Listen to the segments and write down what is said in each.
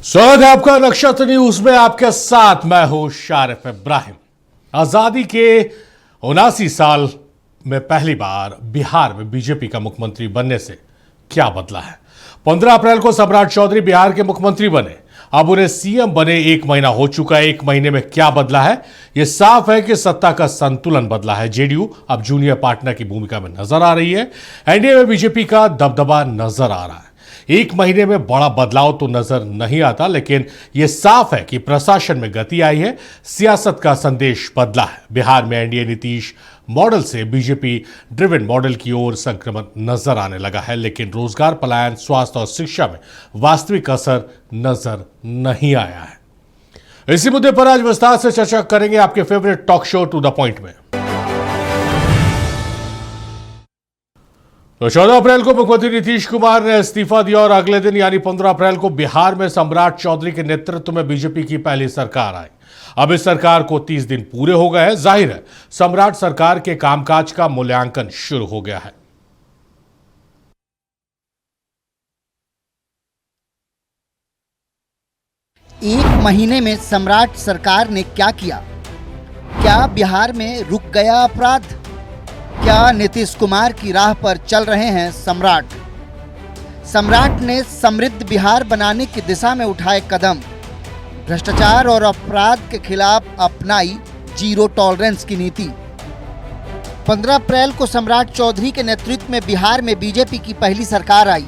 स्वागत है आपका नक्षत्र न्यूज में। आपके साथ मैं हूं शारिफ इब्राहिम। आजादी के 79 साल में पहली बार बिहार में बीजेपी का मुख्यमंत्री बनने से क्या बदला है। 15 अप्रैल को सम्राट चौधरी बिहार के मुख्यमंत्री बने। अब उन्हें सीएम बने 1 महीना हो चुका है। 1 महीने में क्या बदला है? यह साफ है कि सत्ता का संतुलन बदला है। जेडीयू अब जूनियर पार्टनर की भूमिका में नजर आ रही है। एनडीए में बीजेपी का दबदबा नजर आ रहा है। 1 महीने में बड़ा बदलाव तो नजर नहीं आता, लेकिन यह साफ है कि प्रशासन में गति आई है। सियासत का संदेश बदला है। बिहार में एनडीए नीतीश मॉडल से बीजेपी ड्रिवन मॉडल की ओर संक्रमण नजर आने लगा है, लेकिन रोजगार, पलायन, स्वास्थ्य और शिक्षा में वास्तविक असर नजर नहीं आया है। इसी मुद्दे पर आज विस्तार से चर्चा करेंगे आपके favourite talk show to the point में। तो 14 अप्रैल को मुख्यमंत्री नीतीश कुमार ने इस्तीफा दिया और अगले दिन यानी 15 अप्रैल को बिहार में सम्राट चौधरी के नेतृत्व में बीजेपी की पहली सरकार आई। अब इस सरकार को 30 दिन पूरे हो गए हैं। जाहिर है सम्राट सरकार के कामकाज का मूल्यांकन शुरू हो गया है। एक महीने में सम्राट सरकार ने क्या किया? क्या बिहार में रुक गया अपराध? क्या नीतीश कुमार की राह पर चल रहे हैं सम्राट? सम्राट ने समृद्ध बिहार बनाने की दिशा में उठाए कदम। भ्रष्टाचार और अपराध के खिलाफ अपनाई जीरो टॉलरेंस की नीति। 15 अप्रैल को सम्राट चौधरी के नेतृत्व में बिहार में बीजेपी की पहली सरकार आई।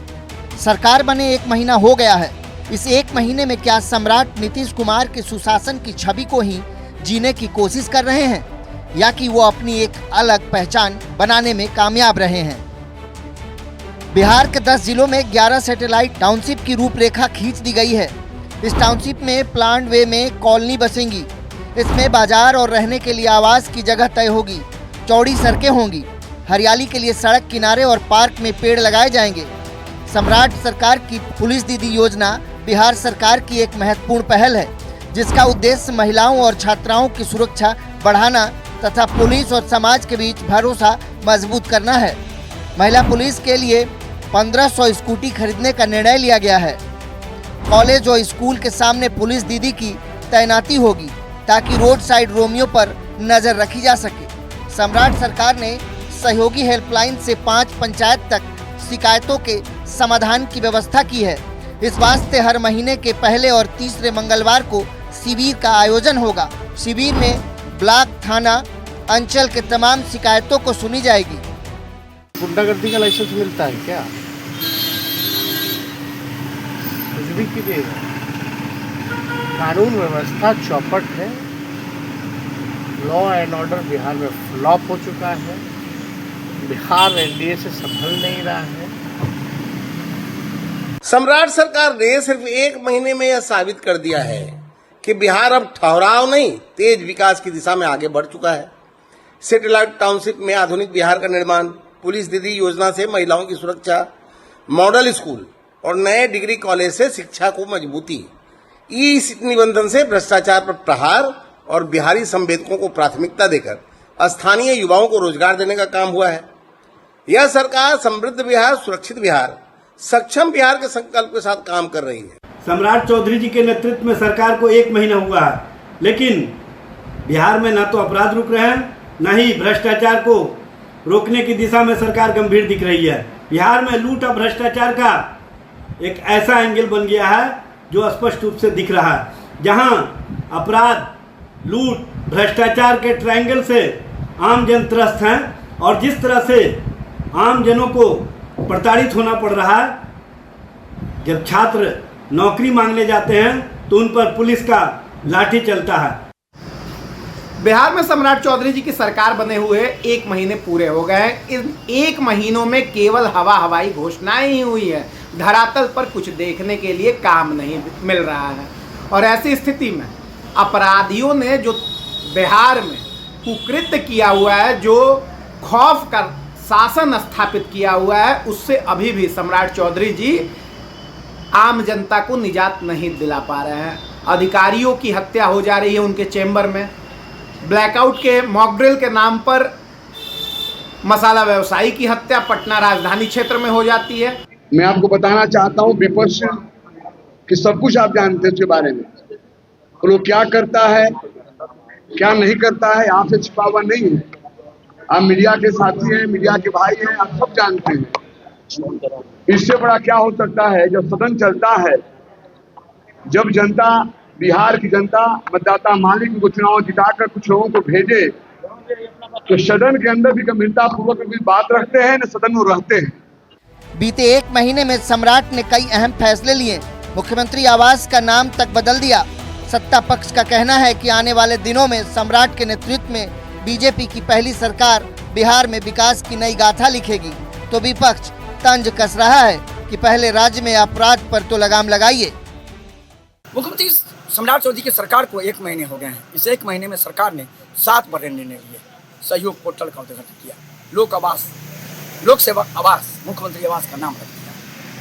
सरकार बने 1 महीना हो गया है। इस 1 महीने में क्या सम्राट नीतीश कुमार के सुशासन की छवि को ही जीने की कोशिश कर रहे हैं, या कि वो अपनी एक अलग पहचान बनाने में कामयाब रहे हैं? बिहार के 10 जिलों में 11 सैटेलाइट टाउनशिप की रूपरेखा खींच दी गई है। इस टाउनशिप में प्लांट वे में कॉलोनी बसेंगी। इसमें बाजार और रहने के लिए आवास की जगह तय होगी। चौड़ी सड़कें होंगी। हरियाली के लिए सड़क किनारे और पार्क में पेड़ लगाए जाएंगे। सम्राट सरकार की पुलिस दीदी योजना बिहार सरकार की एक महत्वपूर्ण पहल है, जिसका उद्देश्य महिलाओं और छात्राओं की सुरक्षा बढ़ाना तथा पुलिस और समाज के बीच भरोसा मजबूत करना है। महिला पुलिस के लिए 1500 स्कूटी खरीदने का निर्णय लिया गया है। कॉलेज और स्कूल के सामने पुलिस दीदी की तैनाती होगी, ताकि रोड साइड रोमियो पर नजर रखी जा सके। सम्राट सरकार ने सहयोगी हेल्पलाइन से 5 पंचायत तक शिकायतों के समाधान की व्यवस्था की है। इस वास्ते हर महीने के पहले और तीसरे मंगलवार को शिविर का आयोजन होगा। शिविर में ब्लॉक, थाना, अंचल के तमाम शिकायतों को सुनी जाएगी। गुंडागर्दी का लाइसेंस मिलता है क्या? कुछ भी कीजिए, कानून व्यवस्था चौपट है। लॉ एंड ऑर्डर बिहार में फ्लॉप हो चुका है। बिहार एनडीए से संभल नहीं रहा है। सम्राट सरकार ने सिर्फ 1 महीने में यह साबित कर दिया है कि बिहार अब ठहराव नहीं, तेज विकास की दिशा में आगे बढ़ चुका है। सैटेलाइट टाउनशिप में आधुनिक बिहार का निर्माण, पुलिस दीदी योजना से महिलाओं की सुरक्षा, मॉडल स्कूल और नए डिग्री कॉलेज से शिक्षा को मजबूती, ई निबंधन से भ्रष्टाचार पर प्रहार और बिहारी संवेदकों को प्राथमिकता देकर स्थानीय युवाओं को रोजगार देने का काम हुआ है। यह सरकार समृद्ध बिहार, सुरक्षित बिहार, सक्षम बिहार के संकल्प के साथ काम कर रही है। सम्राट चौधरी जी के नेतृत्व में सरकार को 1 महीना हुआ है, लेकिन बिहार में ना तो अपराध रुक रहे हैं, न ही भ्रष्टाचार को रोकने की दिशा में सरकार गंभीर दिख रही है। बिहार में लूट और भ्रष्टाचार का एक ऐसा एंगल बन गया है जो स्पष्ट रूप से दिख रहा है। जहां अपराध, लूट, भ्रष्टाचार के ट्रायंगल से आम जन त्रस्त हैं और जिस तरह से आम जनों को प्रताड़ित होना पड़ रहा है। जब छात्र नौकरी मांगने जाते हैं तो उन पर पुलिस का लाठी चलता है। बिहार में सम्राट चौधरी जी की सरकार बने हुए 1 महीने पूरे हो गए हैं। इन 1 महीनों में केवल हवाई घोषणाएं ही हुई है। धरातल पर कुछ देखने के लिए काम नहीं मिल रहा है। और ऐसी स्थिति में अपराधियों ने जो बिहार में कुकृत्य किया हुआ है, जो खौफ का शासन स्थापित किया हुआ है, उससे अभी भी सम्राट चौधरी जी आम जनता को निजात नहीं दिला पा रहे हैं। अधिकारियों की हत्या हो जा रही है उनके चेंबर में। ब्लैकआउट के मॉकड्रिल के नाम पर मसाला व्यवसायी की हत्या पटना राजधानी क्षेत्र में हो जाती है। मैं आपको बताना चाहता हूं, विपक्ष कि सब कुछ आप जानते हैं उसके बारे में। तो लोग क्या करता है क्या नहीं करता है यहाँ से छिपा हुआ नहीं है। आप मीडिया के साथी हैं, मीडिया के भाई हैं, आप सब जानते हैं। इससे बड़ा क्या हो सकता है जब सदन चलता है, जब जनता, बिहार की जनता मतदाता मालिक को चुनाव जिताकर कुछ लोगों को भेजे, तो सदन के अंदर भी गंभीरता पूर्वक कोई बात रखते हैं न सदन में रहते हैं। बीते एक महीने में सम्राट ने कई अहम फैसले लिए। मुख्यमंत्री आवास का नाम तक बदल दिया। सत्ता पक्ष का कहना है कि आने वाले दिनों में सम्राट के नेतृत्व में बीजेपी की पहली सरकार बिहार में विकास की नई गाथा लिखेगी, तो विपक्ष तंज कस रहा है कि पहले राज्य में अपराध पर तो लगाम लगाइए। मुख्यमंत्री सम्राट चौधरी की सरकार को 1 महीने हो गए हैं। इस 1 महीने में सरकार ने 7 बड़े निर्णय लिए। सहयोग पोर्टल का उद्घाटन किया, लोक सेवा आवास, मुख्यमंत्री आवास का नाम रख दिया,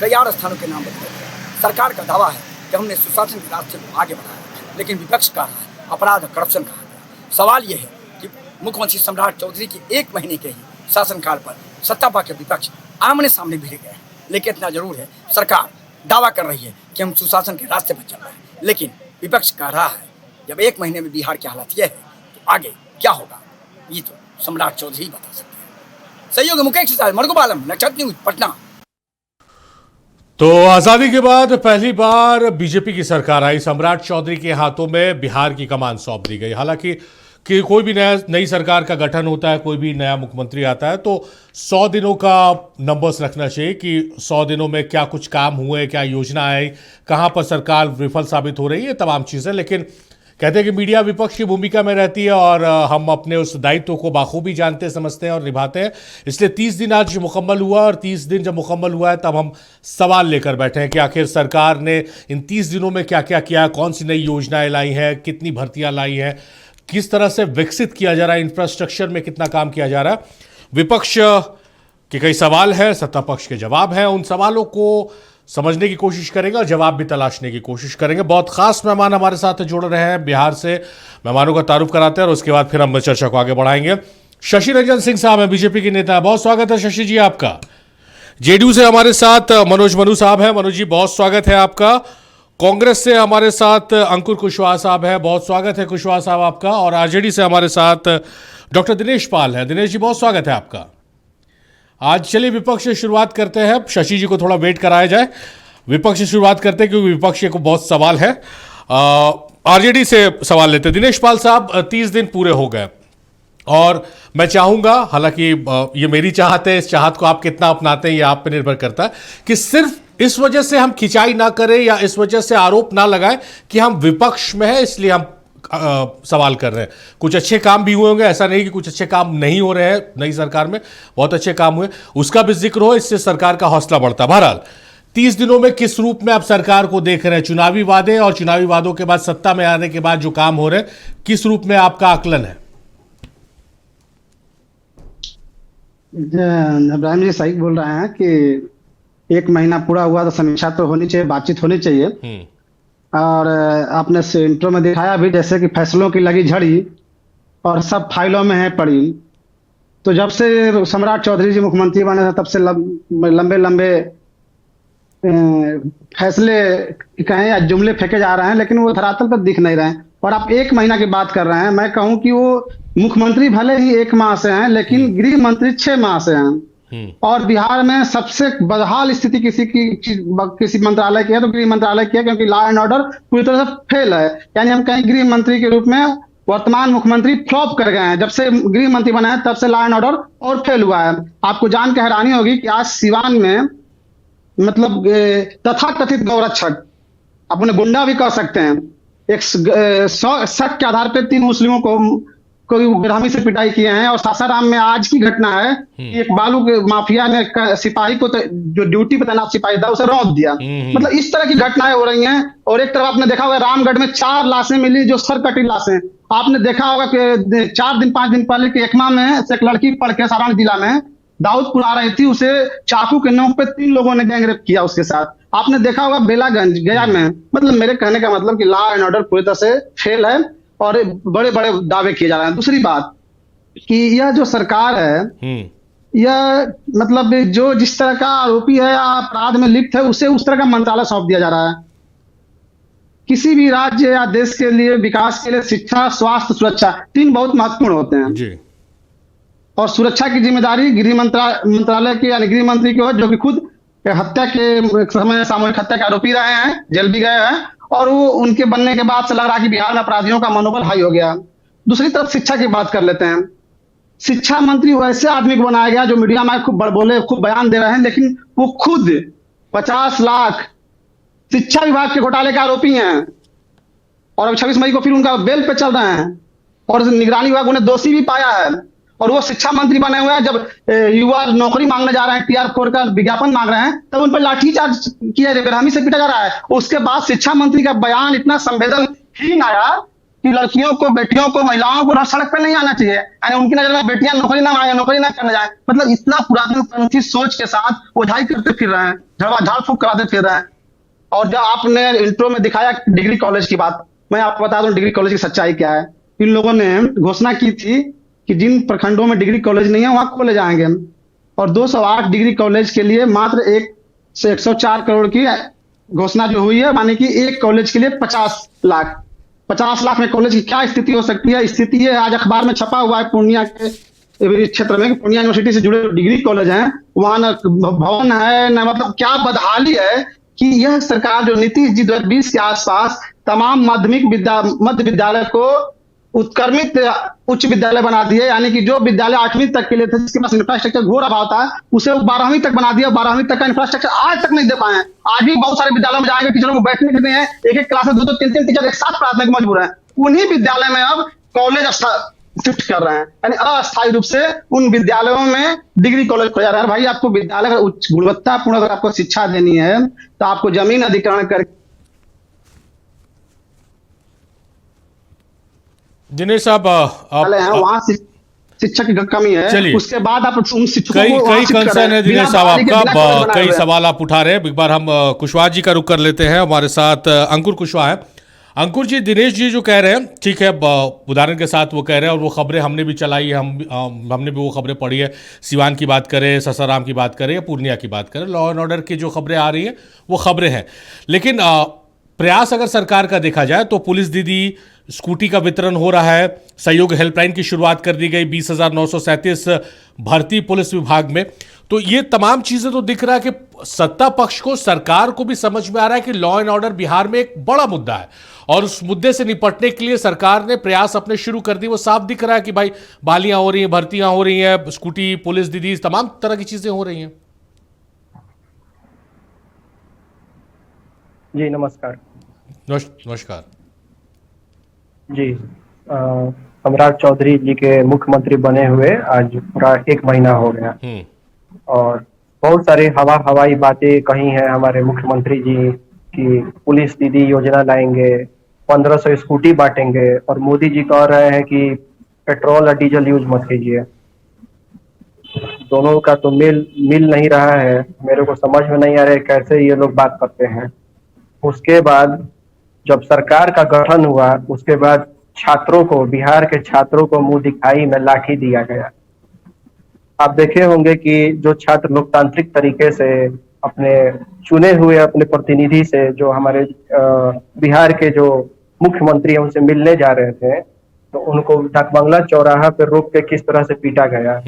कई और स्थानों के नाम बदल दिया। सरकार का दावा है कि हमने सुशासन के रास्ते को आगे बढ़ाया, लेकिन विपक्ष कह रहा है अपराध और करप्शन कहा गया। सवाल ये है कि मुख्यमंत्री सम्राट चौधरी की 1 महीने के ही शासनकाल पर सत्ता पक्ष के विपक्ष आमने सामने भिड़ गए। लेकिन इतना जरूर है, सरकार दावा कर रही है कि हम सुशासन के रास्ते पर चल रहे हैं, लेकिन विपक्ष कह रहा है जब 1 महीने में बिहार की हालत यह है तो आगे क्या होगा ये तो सम्राट चौधरी बता सकते हैं। सहयोग मुकेश के साथ मरगोपालम, नक्षत्र न्यूज, पटना। तो आजादी के बाद पहली बार बीजेपी की सरकार आई, सम्राट चौधरी के हाथों में बिहार की कमान सौंप दी गई। हालांकि कि कोई भी नई सरकार का गठन होता है, कोई भी नया मुख्यमंत्री आता है तो 100 दिनों का नंबर्स रखना चाहिए कि 100 दिनों में क्या कुछ काम हुए, क्या योजना आई, कहां पर सरकार विफल साबित हो रही है, तमाम चीज़ें। लेकिन कहते हैं कि मीडिया विपक्ष की भूमिका में रहती है और हम अपने उस दायित्व को बाखूबी जानते समझते हैं और निभाते हैं। इसलिए 30 दिन आज मुकम्मल हुआ और 30 दिन जब मुकम्मल हुआ है तब हम सवाल लेकर बैठे हैं कि आखिर सरकार ने इन 30 दिनों में क्या क्या किया, कौन सी नई योजनाएं लाई हैं, कितनी भर्तियां लाई हैं, किस तरह से विकसित किया जा रहा है, इंफ्रास्ट्रक्चर में कितना काम किया जा रहा है। विपक्ष के कई सवाल हैं, सत्ता पक्ष के जवाब हैं। उन सवालों को समझने की कोशिश करेंगे और जवाब भी तलाशने की कोशिश करेंगे। बहुत खास मेहमान हमारे साथ जुड़ रहे हैं बिहार से। मेहमानों का तारुफ कराते हैं और उसके बाद फिर हम चर्चा को आगे बढ़ाएंगे। शशि रंजन सिंह साहब हैं, बीजेपी के नेता। बहुत स्वागत है शशि जी आपका। जेडीयू से हमारे साथ मनोज मनु साहब हैं। मनोज जी बहुत स्वागत है आपका। कांग्रेस से हमारे साथ अंकुर कुशवाहा साहब है, बहुत स्वागत है कुशवाहा साहब आपका। और आरजेडी से हमारे साथ डॉक्टर दिनेश पाल है। दिनेश जी बहुत स्वागत है आपका। आज चलिए विपक्ष से शुरुआत करते हैं। शशि जी को थोड़ा वेट कराया जाए। विपक्ष से शुरुआत करते हैं क्योंकि विपक्ष को बहुत सवाल है। आरजेडी से सवाल लेते हैं। दिनेश पाल साहब, 30 दिन पूरे हो गए और मैं चाहूंगा, हालांकि ये मेरी चाहत है, इस चाहत को आप कितना अपनाते हैं ये आप पे निर्भर करता है, कि सिर्फ इस वजह से हम खिंचाई ना करें या इस वजह से आरोप ना लगाएं कि हम विपक्ष में हैं इसलिए हम सवाल कर रहे हैं। कुछ अच्छे काम भी हुए होंगे, ऐसा नहीं कि कुछ अच्छे काम नहीं हो रहे हैं। नई सरकार में बहुत अच्छे काम हुए, उसका भी जिक्र हो, इससे सरकार का हौसला बढ़ता। बहरहाल 30 दिनों में किस रूप में आप सरकार को देख रहे हैं? चुनावी वादे और चुनावी वादों के बाद सत्ता में आने के बाद जो काम हो रहे हैं, किस रूप में आपका आकलन है? इब्राहिम जी सही बोल रहे हैं कि 1 महीना पूरा हुआ तो समीक्षा तो होनी चाहिए, बातचीत होनी चाहिए। और आपने इंट्रो में दिखाया भी जैसे कि फैसलों की लगी झड़ी और सब फाइलों में है पड़ी। तो जब से सम्राट चौधरी जी मुख्यमंत्री बने थे तब से लंबे लंबे फैसले कहें या जुमले फेंके जा रहे हैं, लेकिन वो धरातल पर दिख नहीं रहे हैं। और आप 1 महीना की बात कर रहे हैं। मैं कहूं कि वो मुख्यमंत्री भले ही 1 माह से हैं, लेकिन गृह मंत्री 6 माह से हैं। और बिहार में सबसे बदहाल स्थिति किसी मंत्रालय की है तो गृह मंत्रालय की है, क्योंकि लॉ एंड ऑर्डर पूरी तरह से फेल है। यानी हम कहें गृह मंत्री के रूप में वर्तमान मुख्यमंत्री फ्लॉप कर गए हैं। जब से गृह मंत्री बना है तब से लॉ एंड ऑर्डर और फेल हुआ है। आपको जान के हैरानी होगी कि आज सिवान में मतलब तथाकथित गौरक्षक, अपने गुंडा भी कह सकते हैं, एक शक के आधार पर 3 मुस्लिमों को बेरहमी से पिटाई किए हैं। और सासाराम में आज की घटना है, एक बालू के माफिया ने सिपाही को जो ड्यूटी पे तैनात सिपाही था उसे रौंद दिया। मतलब इस तरह की घटनाएं हो रही हैं। और एक तरफ आपने देखा होगा रामगढ़ में 4 लाशें मिली जो सरकटी लाशें। आपने देखा होगा कि 4-5 दिन पहले के एकमा में एक लड़की पढ़ के सारण जिला में दाऊदपुर आ रही थी, उसे चाकू के नोक पे 3 लोगों ने गैंगरेप किया उसके साथ। आपने देखा होगा बेलागंज गया में। मतलब मेरे कहने का मतलब कि लॉ एंड ऑर्डर पूरी तरह से फेल है और बड़े बड़े दावे किए जा रहे हैं। दूसरी बात कि यह जो सरकार है, यह मतलब जो जिस तरह का आरोपी है या अपराध में लिप्त है उसे उस तरह का मंत्रालय सौंप दिया जा रहा है। किसी भी राज्य या देश के लिए विकास के लिए शिक्षा, स्वास्थ्य, सुरक्षा 3 बहुत महत्वपूर्ण होते हैं। जी। और सुरक्षा की जिम्मेदारी गृह मंत्रालय के यानी गृह मंत्री की हो, जो कि खुद हत्या के समय सामूहिक हत्या के आरोपी रहे हैं, जेल भी गए हैं, और वो उनके बनने के बाद से लग रहा है कि बिहार में अपराधियों का मनोबल हाई हो गया। दूसरी तरफ शिक्षा की बात कर लेते हैं। शिक्षा मंत्री वैसे आदमी को बनाया गया जो मीडिया में खूब बोले, खूब बयान दे रहे हैं, लेकिन वो खुद 50 लाख शिक्षा विभाग के घोटाले के आरोपी हैं, और अब 26 मई को फिर उनका बेल पे चल रहे हैं, और निगरानी विभाग उन्हें दोषी भी पाया है, और वो शिक्षा मंत्री बने हुए हैं। जब युवा नौकरी मांगने जा रहे हैं, TR4 का विज्ञापन मांग रहे हैं, तब उन पर लाठीचार्ज किया, बेरहमी से पीटा जा रहा है। उसके बाद शिक्षा मंत्री का बयान इतना संवेदनहीन आया कि लड़कियों को, बेटियों को, महिलाओं को सड़क पर नहीं आना चाहिए, यानी उनकी नजर में बेटियां नौकरी ना मांगे, नौकरी ना करने जाए। मतलब इतना पुरातनपंथी सोच के साथ ओझाई करते फिर रहे हैं, झाड़ फूक कराते फिर रहे हैं। और जब आपने इंट्रो में दिखाया डिग्री कॉलेज की बात, मैं आपको बता दूं डिग्री कॉलेज की सच्चाई क्या है। इन लोगों ने घोषणा की थी कि जिन प्रखंडों में डिग्री कॉलेज नहीं है वहां खोले जाएंगे, और 208 डिग्री कॉलेज के लिए मात्र 1 से 104 करोड़ की घोषणा जो हुई है, माने कि एक कॉलेज के लिए 50 लाख। 50 लाख में कॉलेज की क्या स्थिति हो सकती है? स्थिति है, आज अखबार में छपा हुआ है पूर्णिया के क्षेत्र में, पूर्णिया यूनिवर्सिटी से जुड़े डिग्री कॉलेज हैं, वहां न भवन है न, मतलब क्या बदहाली है कि यह सरकार जो नीतीश जी 2020 के आसपास तमाम मध्य विद्यालय को उत्क्रमित उच्च विद्यालय बना दिए, यानी कि जो विद्यालय 8वीं तक के लिए थे, जिसके पास इंफ्रास्ट्रक्चर घोर अभाव था, उसे 12वीं तक बना दिया। 12वीं तक का इंफ्रास्ट्रक्चर आज तक नहीं दे पाए हैं। आज भी बहुत सारे विद्यालयों में जाएंगे, टीचरों को बैठने के लिए हैं, एक क्लास में 2-2, 3-3 टीचर एक साथ पढ़ाने को मजबूर है। उन्हीं विद्यालय में अब कॉलेज शिफ्ट कर रहे हैं, यानी अस्थायी रूप से उन विद्यालयों में डिग्री कॉलेज खोला जा रहा है। भाई आपको विद्यालय अगर उच्च गुणवत्तापूर्ण अगर आपको शिक्षा देनी है, तो आपको जमीन अधिग्रहण कर दिनेश साहब, वहां शिक्षा की कमी है। चलिए, उसके बाद आप उन शिक्षकों कई कंसर्न है दिनेश साहब आपका, कई सवाल आप उठा रहे हैं। एक बार हम कुशवाहा जी का रुख कर लेते हैं। हमारे साथ अंकुर कुशवाहा है। अंकुर जी, दिनेश जी जो कह रहे हैं ठीक है, उदाहरण के साथ वो कह रहे हैं, और वो खबरें हमने भी चलाई है, हमने भी वो खबरें पढ़ी है। सिवान की बात करें, ससाराम की बात करें या पूर्णिया की बात करें, लॉ एंड ऑर्डर की जो खबरें आ रही हैं वो खबरें हैं। लेकिन प्रयास अगर सरकार का देखा जाए तो पुलिस दीदी स्कूटी का वितरण हो रहा है, सहयोग हेल्पलाइन की शुरुआत कर दी गई, 20,937 भर्ती पुलिस विभाग में। तो ये तमाम चीजें तो दिख रहा है कि सत्ता पक्ष को, सरकार को भी समझ में आ रहा है कि लॉ एंड ऑर्डर बिहार में एक बड़ा मुद्दा है, और उस मुद्दे से निपटने के लिए सरकार ने प्रयास अपने शुरू कर दिए। वो साफ दिख रहा है कि भाई बहालियां हो रही हैं, भर्तियां हो रही हैं, स्कूटी, पुलिस दीदी, तमाम तरह की चीजें हो रही हैं। जी नमस्कार। नमस्कार जी, सम्राट चौधरी जी के मुख्यमंत्री बने हुए आज पूरा 1 महीना हो गया, और बहुत सारी हवाई बातें कही हैं हमारे मुख्यमंत्री जी कि पुलिस दीदी योजना लाएंगे, 1500 स्कूटी बांटेंगे, और मोदी जी कह रहे हैं कि पेट्रोल और डीजल यूज मत कीजिए। दोनों का तो मिल नहीं रहा है। मेरे को समझ में नहीं आ रहा है कैसे ये लोग बात करते हैं। उसके बाद जब सरकार का गठन हुआ, उसके बाद छात्रों को, बिहार के छात्रों को मुंह दिखाई में लाठी दिया गया। आप देखे होंगे कि जो छात्र लोकतांत्रिक तरीके से अपने चुने हुए अपने प्रतिनिधि से, जो हमारे बिहार के जो मुख्यमंत्री हैं उनसे मिलने जा रहे थे, तो उनको डाकबंगला चौराहा पर रोक के किस तरह से पीटा गया।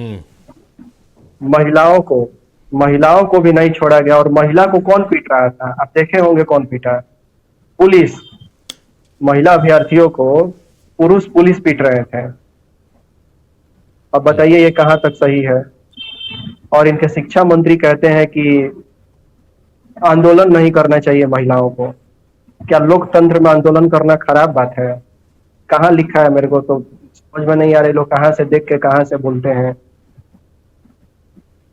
महिलाओं को भी नहीं छोड़ा गया। और महिला को कौन पीट रहा था? आप देखे होंगे कौन पीटा? पुलिस। महिला अभ्यर्थियों को पुरुष पुलिस पीट रहे थे। अब बताइए ये कहां तक सही है? और इनके शिक्षा मंत्री कहते हैं कि आंदोलन नहीं करना चाहिए महिलाओं को। क्या लोकतंत्र में आंदोलन करना खराब बात है? कहाँ लिखा है? मेरे को तो समझ में नहीं आ रहे लोग कहाँ से देख के कहाँ से बोलते हैं।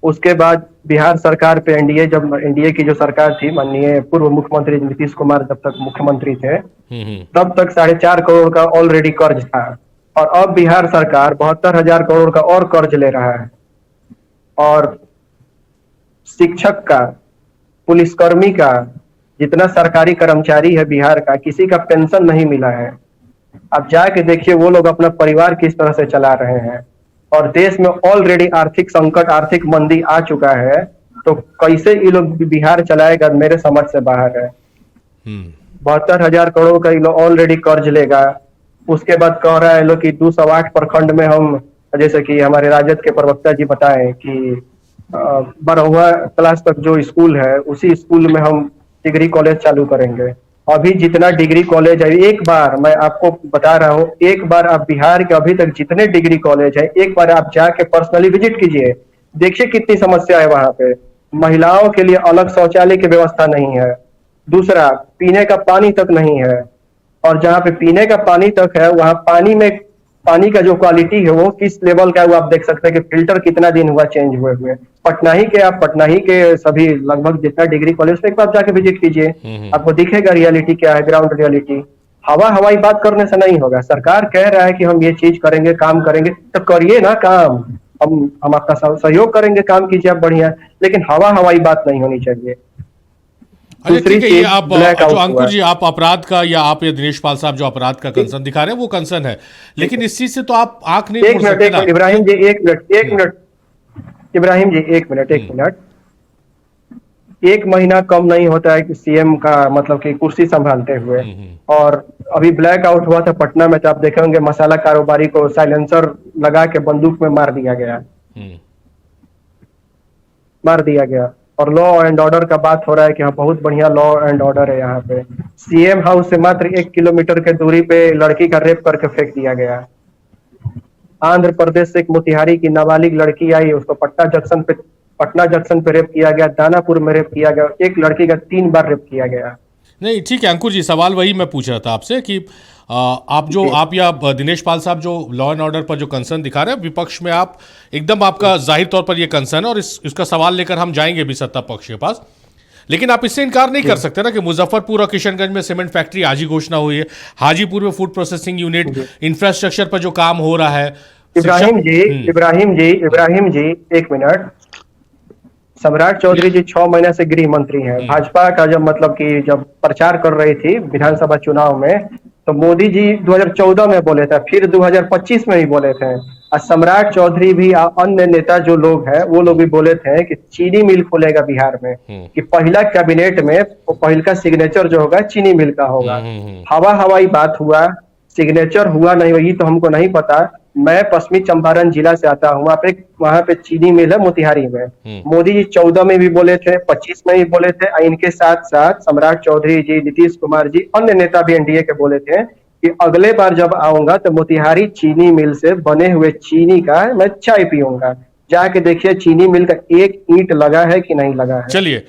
उसके बाद बिहार सरकार पे एनडीए की जो सरकार थी, माननीय पूर्व मुख्यमंत्री नीतीश कुमार जब तक मुख्यमंत्री थे, तब तक 4.5 करोड़ का ऑलरेडी कर्ज था, और अब बिहार सरकार 72,000 करोड़ का और कर्ज ले रहा है। और शिक्षक का, पुलिसकर्मी का, जितना सरकारी कर्मचारी है बिहार का, किसी का पेंशन नहीं मिला है। अब जाके देखिए वो लोग अपना परिवार किस तरह से चला रहे हैं। और देश में ऑलरेडी आर्थिक संकट, आर्थिक मंदी आ चुका है, तो कैसे ये लोग बिहार चलाएगा, मेरे समझ से बाहर है। 72,000 करोड़ का ये लोग ऑलरेडी कर्ज लेगा। उसके बाद कह रहा है लोग कि 208 प्रखंड में हम, जैसे कि हमारे राजद के प्रवक्ता जी बताएं कि 12वां क्लास तक जो स्कूल है उसी स्कूल में हम डिग्री कॉलेज चालू करेंगे। अभी जितना डिग्री कॉलेज है, एक बार मैं आपको बता रहा हूँ, एक बार आप बिहार के अभी तक जितने डिग्री कॉलेज है एक बार आप जाके पर्सनली विजिट कीजिए, देखिए कितनी समस्या है वहां पे। महिलाओं के लिए अलग शौचालय की व्यवस्था नहीं है, दूसरा पीने का पानी तक नहीं है, और जहाँ पे पीने का पानी तक है वहाँ पानी का जो क्वालिटी है वो किस लेवल का है वो आप देख सकते हैं कि फिल्टर कितना दिन हुआ चेंज हुए। पटना ही के सभी लगभग जितना डिग्री कॉलेज एक बार जाके विजिट कीजिए, आपको दिखेगा रियलिटी क्या है, ग्राउंड रियलिटी। हवाई बात करने से नहीं होगा। सरकार कह रहा है कि हम ये चीज करेंगे, काम करेंगे, तो करिए ना काम, हम आपका सहयोग करेंगे, काम कीजिए आप बढ़िया, लेकिन हवाई बात नहीं होनी चाहिए। अच्छा ठीक है, ये आप जो अंकुर जी आप अपराध का, या आप ये दिनेश पाल साहब जो अपराध का कंसर्न दिखा रहे हैं वो कंसर्न है, लेकिन इस चीज से तो आप आंख नहीं खोल सकते ना। इब्राहिम जी एक मिनट इब्राहिम जी एक मिनट 1 महीना कम नहीं होता है कि सीएम का मतलब कि कुर्सी संभालते हुए, और अभी ब्लैक आउट हुआ था पटना में, तो आप देखेंगे मसाला कारोबारी को साइलेंसर लगा के बंदूक में मार दिया गया। और लॉ एंड ऑर्डर का बात हो रहा है कि हाँ बहुत बढ़िया लॉ एंड ऑर्डर है यहाँ पे। सीएम हाउस से मात्र 1 किलोमीटर के दूरी पे लड़की का रेप करके फेंक दिया गया। आंध्र प्रदेश से एक मोतिहारी की नाबालिग लड़की आई, उसको पटना जंक्शन पे रेप किया गया, दानापुर में रेप किया गया, एक लड़की का 3 बार रेप किया गया। नहीं ठीक है अंकुर जी, सवाल वही मैं पूछ रहा था आपसे कि आप या दिनेश पाल साहब जो लॉ एंड ऑर्डर पर जो कंसर्न दिखा रहे हैं, विपक्ष में आप एकदम आपका जाहिर तौर पर ये कंसर्न है, और इसका सवाल लेकर हम जाएंगे भी सत्ता पक्ष के पास, लेकिन आप इससे इनकार नहीं कर सकते ना कि मुजफ्फरपुर और किशनगंज में सीमेंट फैक्ट्री आज ही घोषणा हुई है, हाजीपुर में फूड प्रोसेसिंग यूनिट, इंफ्रास्ट्रक्चर पर जो काम हो रहा है। इब्राहिम जी एक मिनट, सम्राट चौधरी जी 6 महीने से गृह मंत्री हैं। भाजपा का जब मतलब कि जब प्रचार कर रही थी विधानसभा चुनाव में, तो मोदी जी 2014 में बोले थे, फिर 2025 में भी बोले थे, और सम्राट चौधरी भी अन्य नेता जो लोग हैं वो लोग भी बोले थे कि चीनी मिल खुलेगा बिहार में, कि पहला कैबिनेट में पहल का सिग्नेचर जो होगा चीनी मिल का होगा। हवाई बात हुआ, सिग्नेचर हुआ नहीं हुआ ये तो हमको नहीं पता। मैं पश्चिमी चंपारण जिला से आता हूँ, वहाँ पे चीनी मिल है मोतिहारी में। मोदी जी 14 में भी बोले थे, 25 में भी बोले थे, इनके साथ साथ सम्राट चौधरी जी, नीतीश कुमार जी, अन्य नेता भी एनडीए के बोले थे कि अगले बार जब आऊंगा तो मोतिहारी चीनी मिल से बने हुए चीनी का मैं चाय पीऊंगा। जाके देखिए चीनी मिल का एक ईंट लगा है कि नहीं लगा है। चलिए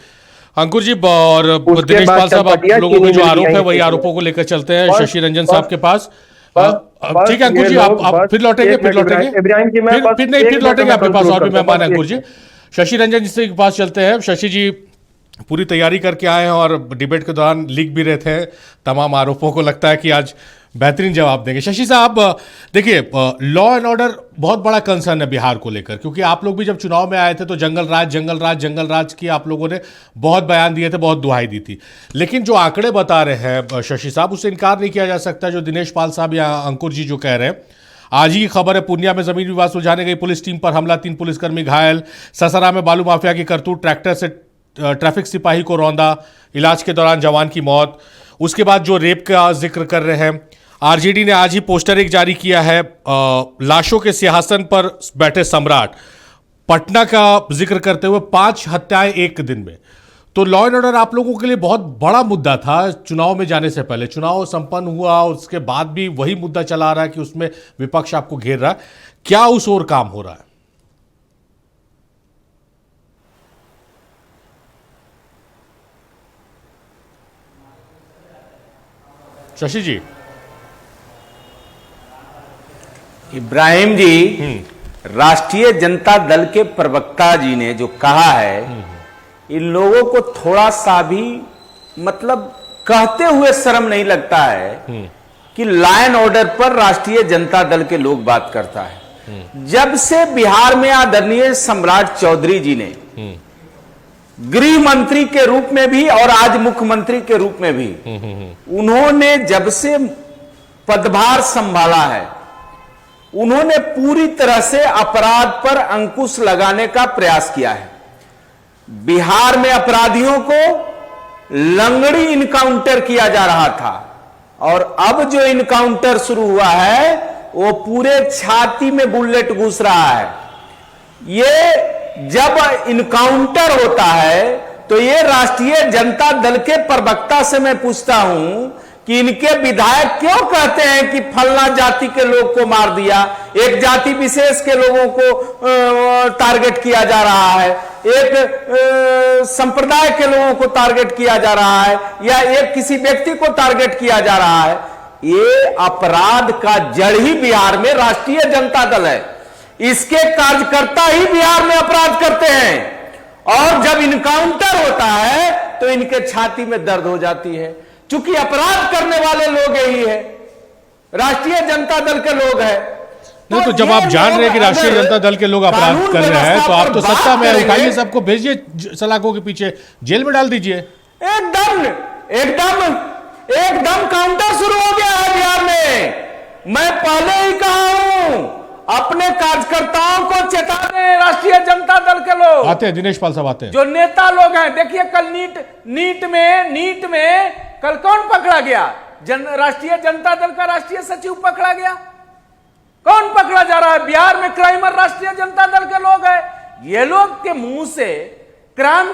अंकुर जी और दिनेश पाल साहब, आप लोगों के जो आरोप है वही आरोपों को लेकर चलते हैं शशि रंजन साहब के पास। ठीक है अंकुर जी, आप फिर लौटेंगे फिर लौटेंगे आपके पास, और भी मेहमान है अंकुर जी। शशि रंजन जी के पास चलते हैं। शशि जी पूरी तैयारी करके आए हैं और डिबेट के दौरान लिख भी रहे थे तमाम आरोपों को, लगता है कि आज बेहतरीन जवाब देंगे। शशि साहब देखिए, लॉ एंड ऑर्डर बहुत बड़ा कंसर्न है बिहार को लेकर, क्योंकि आप लोग भी जब चुनाव में आए थे तो जंगल राज की आप लोगों ने बहुत बयान दिए थे, बहुत दुहाई दी थी, लेकिन जो आंकड़े बता रहे हैं शशि साहब उससे इनकार नहीं किया जा सकता। जो दिनेश पाल साहब या अंकुर जी जो कह रहे हैं, आज ही खबर है पूर्णिया में जमीन विवाद सुलझाने गई पुलिस टीम पर हमला, 3 पुलिसकर्मी घायल, ससरा में बालू माफिया की करतूत, ट्रैक्टर से ट्रैफिक सिपाही को रौंदा, इलाज के दौरान जवान की मौत। उसके बाद जो रेप का जिक्र कर रहे हैं, आरजेडी ने आज ही पोस्टर एक जारी किया है, लाशों के सिंहासन पर बैठे सम्राट, पटना का जिक्र करते हुए 5 हत्याएं एक दिन में। तो लॉ एंड ऑर्डर आप लोगों के लिए बहुत बड़ा मुद्दा था चुनाव में जाने से पहले। चुनाव संपन्न हुआ और उसके बाद भी वही मुद्दा चला रहा है कि उसमें विपक्ष आपको घेर रहा है, क्या उस ओर काम हो रहा है? शशि जी। इब्राहिम जी, राष्ट्रीय जनता दल के प्रवक्ता जी ने जो कहा है, इन लोगों को थोड़ा सा भी मतलब कहते हुए शर्म नहीं लगता है कि लॉ एंड ऑर्डर पर राष्ट्रीय जनता दल के लोग बात करता है। जब से बिहार में आदरणीय सम्राट चौधरी जी ने गृह मंत्री के रूप में भी और आज मुख्यमंत्री के रूप में भी उन्होंने जब से पदभार संभाला है, उन्होंने पूरी तरह से अपराध पर अंकुश लगाने का प्रयास किया है। बिहार में अपराधियों को लंगड़ी इनकाउंटर किया जा रहा था, और अब जो इनकाउंटर शुरू हुआ है वो पूरे छाती में बुलेट घुस रहा है। ये जब इनकाउंटर होता है तो ये राष्ट्रीय जनता दल के प्रवक्ता से मैं पूछता हूं कि इनके विधायक क्यों कहते हैं कि फलना जाति के लोग को मार दिया, एक जाति विशेष के लोगों को टारगेट किया जा रहा है, एक संप्रदाय के लोगों को टारगेट किया जा रहा है, या एक किसी व्यक्ति को टारगेट किया जा रहा है। ये अपराध का जड़ ही बिहार में राष्ट्रीय जनता दल है। इसके कार्यकर्ता ही बिहार में अपराध करते हैं, और जब इनकाउंटर होता है तो इनके छाती में दर्द हो जाती है, क्योंकि अपराध करने वाले लोग यही है, राष्ट्रीय जनता दल के लोग हैं। नहीं तो जब आप जान रहे हैं कि राष्ट्रीय जनता दल के लोग अपराध कर रहे हैं तो आप तो सत्ता में उठाइए, सबको भेजिए सलाखों के पीछे, जेल में डाल दीजिए। एकदम एकदम एकदम काउंटर शुरू हो गया है बिहार में। मैं पहले ही कहा हूं, अपने कार्यकर्ताओं को चेता दें राष्ट्रीय जनता दल के लोग। आते हैं दिनेश पाल साहब, आते हैं जो नेता लोग हैं। देखिए कल नीट में कल कौन पकड़ा गया? राष्ट्रीय जनता दल का राष्ट्रीय सचिव पकड़ा गया। कौन पकड़ा जा रहा है? बिहार में क्राइमर राष्ट्रीय जनता दल के लोग हैं। ये लोग के मुंह से क्राइम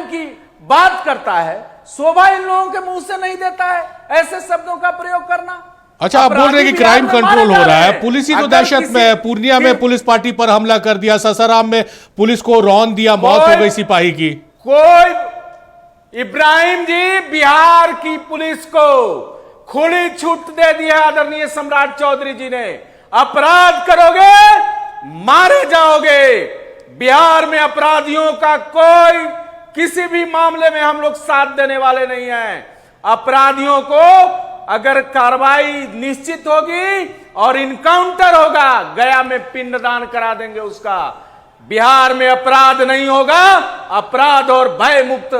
की बात करता है, शोभा इन लोगों के मुंह से नहीं देता है ऐसे शब्दों का प्रयोग करना। अच्छा, आप बोल रहे हैं कि क्राइम कंट्रोल हो रहा है, पुलिस ही तो दहशत में है। पूर्णिया में पुलिस पार्टी पर हमला कर दिया, ससाराम में पुलिस को रौंद दिया, मौत हो गई सिपाही की। कोई इब्राहिम जी, बिहार की पुलिस को खुली छूट दे दी है आदरणीय सम्राट चौधरी जी ने। अपराध करोगे मारे जाओगे। बिहार में अपराधियों का कोई किसी भी मामले में हम लोग साथ देने वाले नहीं हैं। अपराधियों को अगर कार्रवाई निश्चित होगी और इनकाउंटर होगा, गया में पिंडदान करा देंगे उसका। बिहार में अपराध नहीं होगा। अपराध और भय मुक्त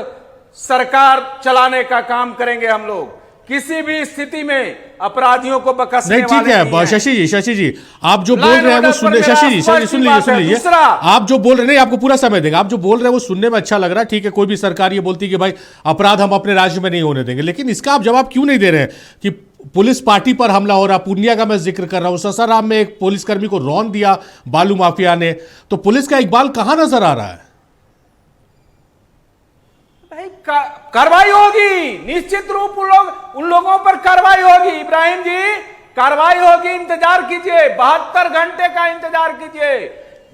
सरकार चलाने का काम करेंगे हम लोग। किसी भी स्थिति में अपराधियों को बख्शने नहीं, ठीक है। शशि जी आप जो बोल रहे हैं वो सुन, शशि जी सुन लीजिए। आप जो बोल रहे हैं, आपको पूरा समय देंगे। आप जो बोल रहे हैं वो सुनने में अच्छा लग रहा है, ठीक है। कोई भी सरकार ये बोलती है कि भाई अपराध हम अपने राज्य में नहीं होने देंगे, लेकिन इसका आप जवाब क्यों नहीं दे रहे हैं कि पुलिस पार्टी पर हमला हो रहा? पूर्णिया का मैं जिक्र कर रहा हूं, ससाराम में एक पुलिसकर्मी को रौंद दिया बालू माफिया ने, तो पुलिस का इकबाल कहां नजर आ रहा है? कार्रवाई होगी, निश्चित रूप उन लोगों पर कार्रवाई होगी। इब्राहिम जी, कार्रवाई होगी, इंतजार कीजिए। 72 घंटे का इंतजार कीजिए।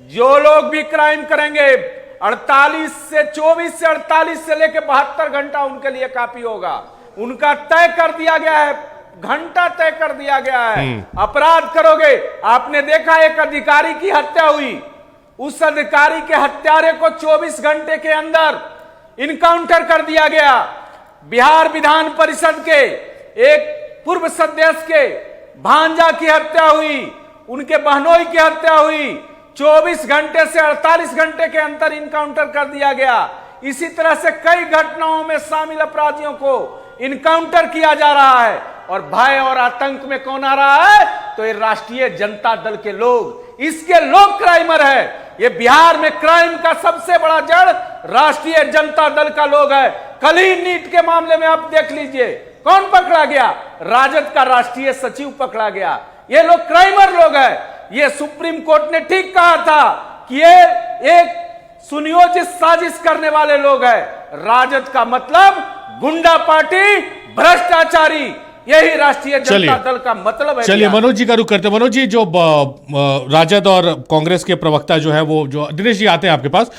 जो लोग भी क्राइम करेंगे 24 से लेकर 72 घंटा उनके लिए काफी होगा। उनका तय कर दिया गया है, घंटा तय कर दिया गया है। अपराध करोगे। आपने देखा एक अधिकारी की हत्या हुई, उस अधिकारी के हत्यारे को 24 घंटे के अंदर इनकाउंटर कर दिया गया। बिहार विधान परिषद के एक पूर्व सदस्य के भांजा की हत्या हुई, उनके बहनोई की हत्या हुई, 24 घंटे से 48 घंटे के अंदर इनकाउंटर कर दिया गया। इसी तरह से कई घटनाओं में शामिल अपराधियों को इनकाउंटर किया जा रहा है। और भय और आतंक में कौन आ रहा है? तो ये राष्ट्रीय जनता दल के लोग, इसके लोग क्राइमर है। ये बिहार में क्राइम का सबसे बड़ा जड़ राष्ट्रीय जनता दल का लोग है। कल ही नीट के मामले में आप देख लीजिए, कौन पकड़ा गया? राजद का राष्ट्रीय सचिव पकड़ा गया। ये लोग क्राइमर लोग हैं। ये सुप्रीम कोर्ट ने ठीक कहा था कि ये एक सुनियोजित साजिश करने वाले लोग हैं। राजद का मतलब गुंडा पार्टी, भ्रष्टाचारी, यही राष्ट्रीय जनता दल का मतलब है। चलिए मनोज जी का रुख करते हैं। मनोज जी, जो राजद और कांग्रेस के प्रवक्ता जो है वो, जो दिनेश जी आते हैं आपके पास,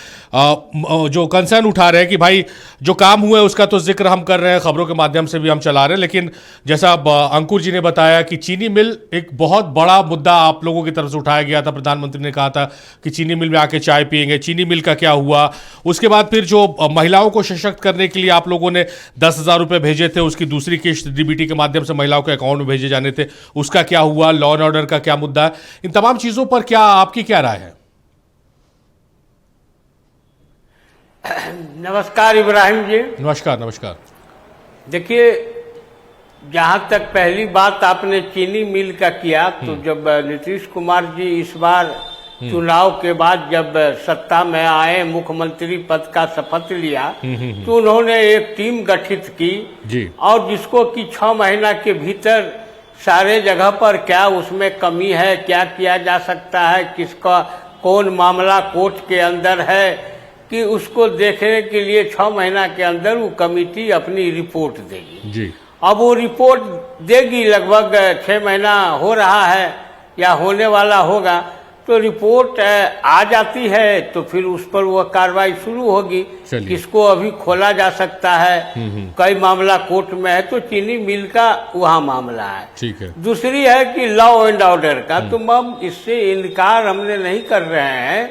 जो कंसर्न उठा रहे हैं कि भाई जो काम हुआ है उसका तो जिक्र हम कर रहे हैं, खबरों के माध्यम से भी हम चला रहे हैं, लेकिन जैसा अंकुर जी ने बताया कि चीनी मिल एक बहुत बड़ा मुद्दा आप लोगों की तरफ से उठाया गया था। प्रधानमंत्री ने कहा था कि चीनी मिल में आके चाय पियेंगे। चीनी मिल का क्या हुआ? उसके बाद फिर जो महिलाओं को सशक्त करने के लिए आप लोगों ने 10,000 रुपये भेजे थे, उसकी दूसरी किश्त डीबीटी के माध्यम से महिलाओं के अकाउंट में भेजे जाने थे, उसका क्या हुआ? लॉ एंड ऑर्डर का क्या मुद्दा है? इन तमाम चीजों पर क्या आपकी क्या राय है? नमस्कार इब्राहिम जी। नमस्कार। देखिए, जहां तक पहली बात आपने चीनी मिल का किया, तो जब नीतीश कुमार जी इस बार चुनाव के बाद जब सत्ता में आए, मुख्यमंत्री पद का शपथ लिया, तो उन्होंने एक टीम गठित की जी। और जिसको कि 6 महीना के भीतर सारे जगह पर क्या उसमें कमी है, क्या किया जा सकता है, किसका कौन मामला कोर्ट के अंदर है, कि उसको देखने के लिए 6 महीना के अंदर वो कमेटी अपनी रिपोर्ट देगी जी। अब वो रिपोर्ट देगी, लगभग 6 महीना हो रहा है या होने वाला होगा, तो रिपोर्ट आ जाती है तो फिर उस पर वह कार्रवाई शुरू होगी। किसको अभी खोला जा सकता है, कई मामला कोर्ट में है तो चीनी मिल का वहाँ मामला है। ठीक है। दूसरी है कि लॉ एंड ऑर्डर का, तो हम इससे इनकार हमने नहीं कर रहे हैं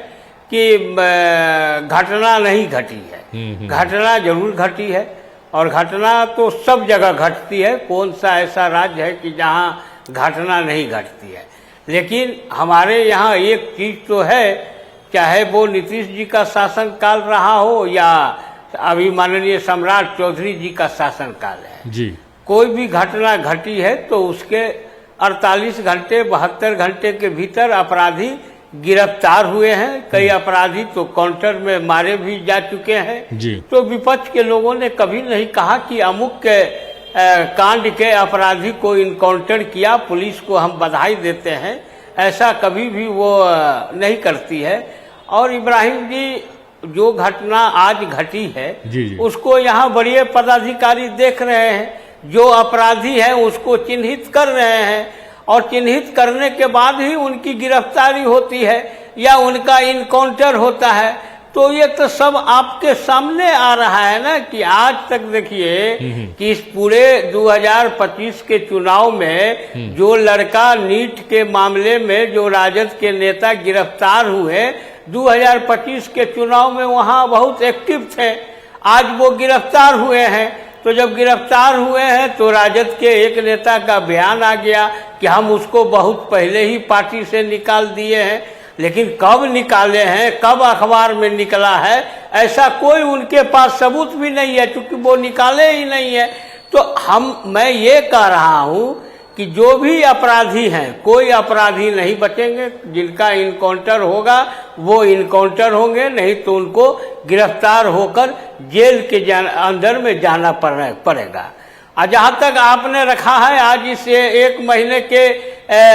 कि घटना नहीं घटी है, घटना जरूर घटी है और घटना तो सब जगह घटती है। कौन सा ऐसा राज्य है कि जहाँ घटना नहीं घटती है, लेकिन हमारे यहाँ एक चीज तो है, चाहे वो नीतीश जी का शासनकाल रहा हो या अभी माननीय सम्राट चौधरी जी का शासनकाल है जी, कोई भी घटना घटी है तो उसके 48 घंटे 72 घंटे के भीतर अपराधी गिरफ्तार हुए हैं। कई अपराधी तो काउंटर में मारे भी जा चुके हैं जी। तो विपक्ष के लोगों ने कभी नहीं कहा कि अमुक के कांड के अपराधी को इनकाउंटर किया, पुलिस को हम बधाई देते हैं, ऐसा कभी भी वो नहीं करती है। और इब्राहिम जी जो घटना आज घटी है जी जी। उसको यहाँ बड़े पदाधिकारी देख रहे हैं, जो अपराधी हैं उसको चिन्हित कर रहे हैं और चिन्हित करने के बाद ही उनकी गिरफ्तारी होती है या उनका इनकाउंटर होता है। तो ये तो सब आपके सामने आ रहा है ना कि आज तक देखिए कि इस पूरे 2025 के चुनाव में जो लड़का नीट के मामले में जो राजद के नेता गिरफ्तार हुए 2025 के चुनाव में वहाँ बहुत एक्टिव थे, आज वो गिरफ्तार हुए हैं। तो जब गिरफ्तार हुए हैं तो राजद के एक नेता का बयान आ गया कि हम उसको बहुत पहले ही पार्टी से निकाल दिए हैं, लेकिन कब निकाले हैं, कब अखबार में निकला है, ऐसा कोई उनके पास सबूत भी नहीं है, क्योंकि वो निकाले ही नहीं है। तो मैं ये कह रहा हूँ कि जो भी अपराधी हैं, कोई अपराधी नहीं बचेंगे, जिनका इनकाउंटर होगा वो इनकाउंटर होंगे, नहीं तो उनको गिरफ्तार होकर जेल के अंदर में जाना पड़ेगा। और जहाँ तक आपने रखा है आज इस 1 महीने के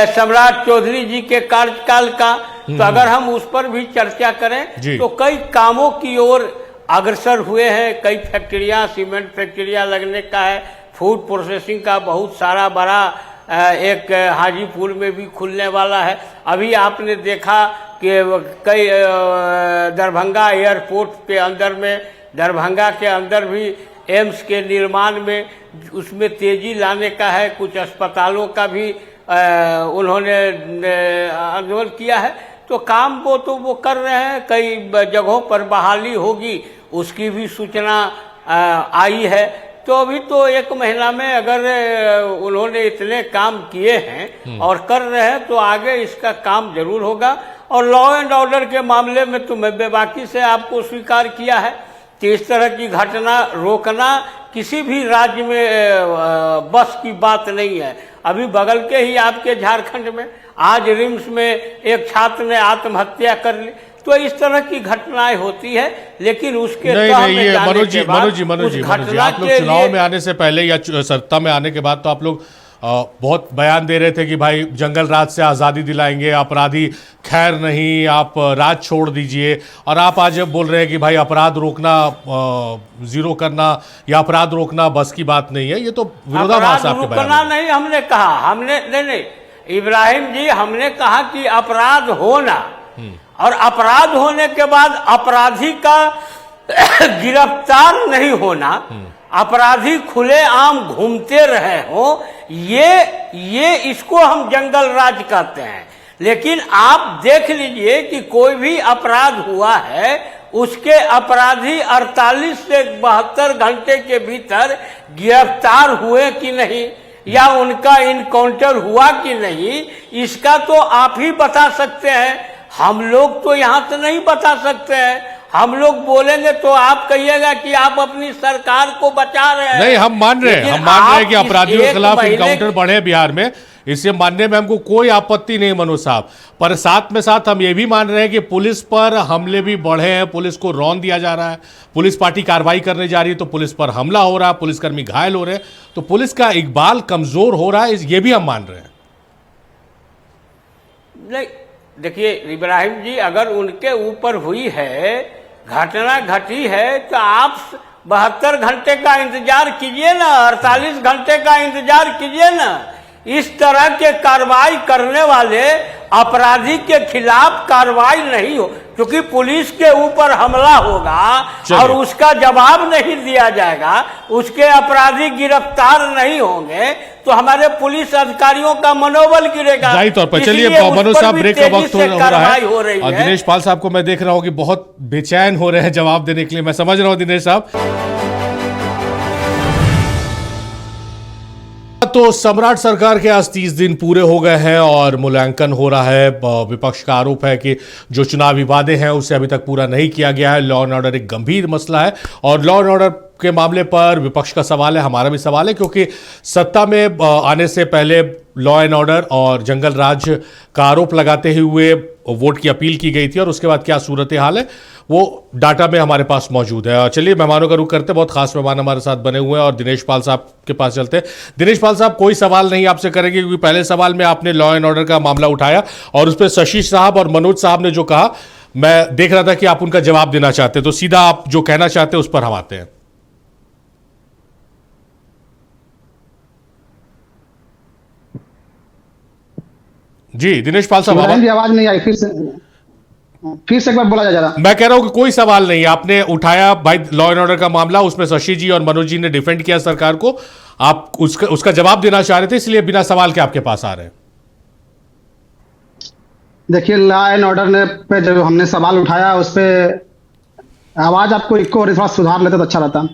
सम्राट चौधरी जी के कार्यकाल का, तो अगर हम उस पर भी चर्चा करें तो कई कामों की ओर अग्रसर हुए हैं। कई फैक्ट्रियाँ, सीमेंट फैक्ट्रियाँ लगने का है, फूड प्रोसेसिंग का बहुत सारा बड़ा एक हाजीपुर में भी खुलने वाला है। अभी आपने देखा कि कई दरभंगा एयरपोर्ट के अंदर में, दरभंगा के अंदर भी एम्स के निर्माण में उसमें तेजी लाने का है। कुछ अस्पतालों का भी उन्होंने आंदोलन किया है, तो काम वो कर रहे हैं। कई जगहों पर बहाली होगी उसकी भी सूचना आई है। तो अभी तो 1 महीना में अगर उन्होंने इतने काम किए हैं और कर रहे हैं तो आगे इसका काम जरूर होगा। और लॉ एंड ऑर्डर के मामले में तो मैं बेबाकी से आपको स्वीकार किया है कि इस तरह की घटना रोकना किसी भी राज्य में बस की बात नहीं है। अभी बगल के ही आपके झारखंड में आज रिम्स में एक छात्र ने आत्महत्या कर ली। तो इस तरह की घटनाएं होती है, लेकिन उसके नहीं, ये मनोज जी आप लोग चुनाव में आने से पहले या सत्ता में आने के बाद तो आप लोग बहुत बयान दे रहे थे कि भाई जंगल राज से आज़ादी दिलाएंगे, अपराधी खैर नहीं, आप राज छोड़ दीजिए। और आप आज बोल रहे हैं कि भाई अपराध रोकना, जीरो करना या अपराध रोकना बस की बात नहीं है। ये तो विरोधाभास आपके बयान में। नहीं, हमने कहा, हमने नहीं इब्राहिम जी, हमने कहा कि अपराध होना और अपराध होने के बाद अपराधी का गिरफ्तार नहीं होना, अपराधी खुले आम घूमते रहे हो, ये इसको हम जंगल राज कहते हैं। लेकिन आप देख लीजिए कि कोई भी अपराध हुआ है उसके अपराधी 48 से 72 घंटे के भीतर गिरफ्तार हुए कि नहीं या उनका इनकाउंटर हुआ कि नहीं, इसका तो आप ही बता सकते हैं। हम लोग तो यहाँ तो नहीं बता सकते हैं। हम लोग बोलेंगे तो आप कहिएगा कि आप अपनी सरकार को बचा रहे हैं। नहीं, हम मान रहे हैं कि अपराधियों के खिलाफ इनकाउंटर बढ़े बिहार में, इसे मानने में हमको कोई आपत्ति नहीं मनोज साहब, पर साथ में साथ हम ये भी मान रहे हैं कि पुलिस पर हमले भी बढ़े हैं, पुलिस को रौंद दिया जा रहा है, पुलिस पार्टी कार्रवाई करने जा रही है तो पुलिस पर हमला हो रहा है, पुलिसकर्मी घायल हो रहे हैं, तो पुलिस का इकबाल कमजोर हो रहा है, ये भी हम मान रहे हैं। नहीं, देखिए इब्राहिम जी, अगर उनके ऊपर हुई है, घटना घटी है, तो आप 72 घंटे का इंतजार कीजिए ना, 48 घंटे का इंतजार कीजिए ना। इस तरह के कार्रवाई करने वाले अपराधी के खिलाफ कार्रवाई नहीं हो, क्योंकि पुलिस के ऊपर हमला होगा और उसका जवाब नहीं दिया जाएगा, उसके अपराधी गिरफ्तार नहीं होंगे, तो हमारे पुलिस अधिकारियों का मनोबल गिरेगा। जाहिर तौर पर। चलिए मनोज साहब, ब्रेक का वक्त हो रहा है और दिनेश पाल साहब को मैं देख रहा हूं कि बहुत बेचैन हो रहे हैं जवाब देने के लिए, मैं समझ रहा हूं दिनेश साहब। तो सम्राट सरकार के आज 30 दिन पूरे हो गए हैं और मूल्यांकन हो रहा है। विपक्ष का आरोप है कि जो चुनावी वादे हैं उसे अभी तक पूरा नहीं किया गया है। लॉ एंड ऑर्डर एक गंभीर मसला है और लॉ एंड ऑर्डर के मामले पर विपक्ष का सवाल है, हमारा भी सवाल है, क्योंकि सत्ता में आने से पहले लॉ एंड ऑर्डर और जंगल राज का आरोप लगाते हुए वोट की अपील की गई थी और उसके बाद क्या सूरत हाल है वो डाटा में हमारे पास मौजूद है। और चलिए मेहमानों का रुख करते हैं, बहुत खास मेहमान हमारे साथ बने हुए हैं और दिनेश पाल साहब के पास चलते हैं। दिनेश पाल साहब, कोई सवाल नहीं आपसे करेंगे क्योंकि पहले सवाल में आपने लॉ एंड ऑर्डर का मामला उठाया और उस पर शशि साहब और मनोज साहब ने जो कहा, मैं देख रहा था कि आप उनका जवाब देना चाहते हैं, तो सीधा आप जो कहना चाहते हैं उस पर हम आते हैं। जी दिनेश पाल साहब, आवाज नहीं आई, फिर से एक बार बोला जा रहा। मैं कह रहा हूं कि कोई सवाल नहीं, आपने उठाया भाई लॉ एंड ऑर्डर का मामला, उसमें शशि जी और मनोज जी ने डिफेंड किया सरकार को, आप उसका जवाब देना चाह रहे थे, इसलिए बिना सवाल के आपके पास आ रहे हैं। देखिए लॉ एंड ऑर्डर पे जो हमने सवाल उठाया उस पे आवाज आपको इको और थोड़ा सुधार लेते तो अच्छा रहता।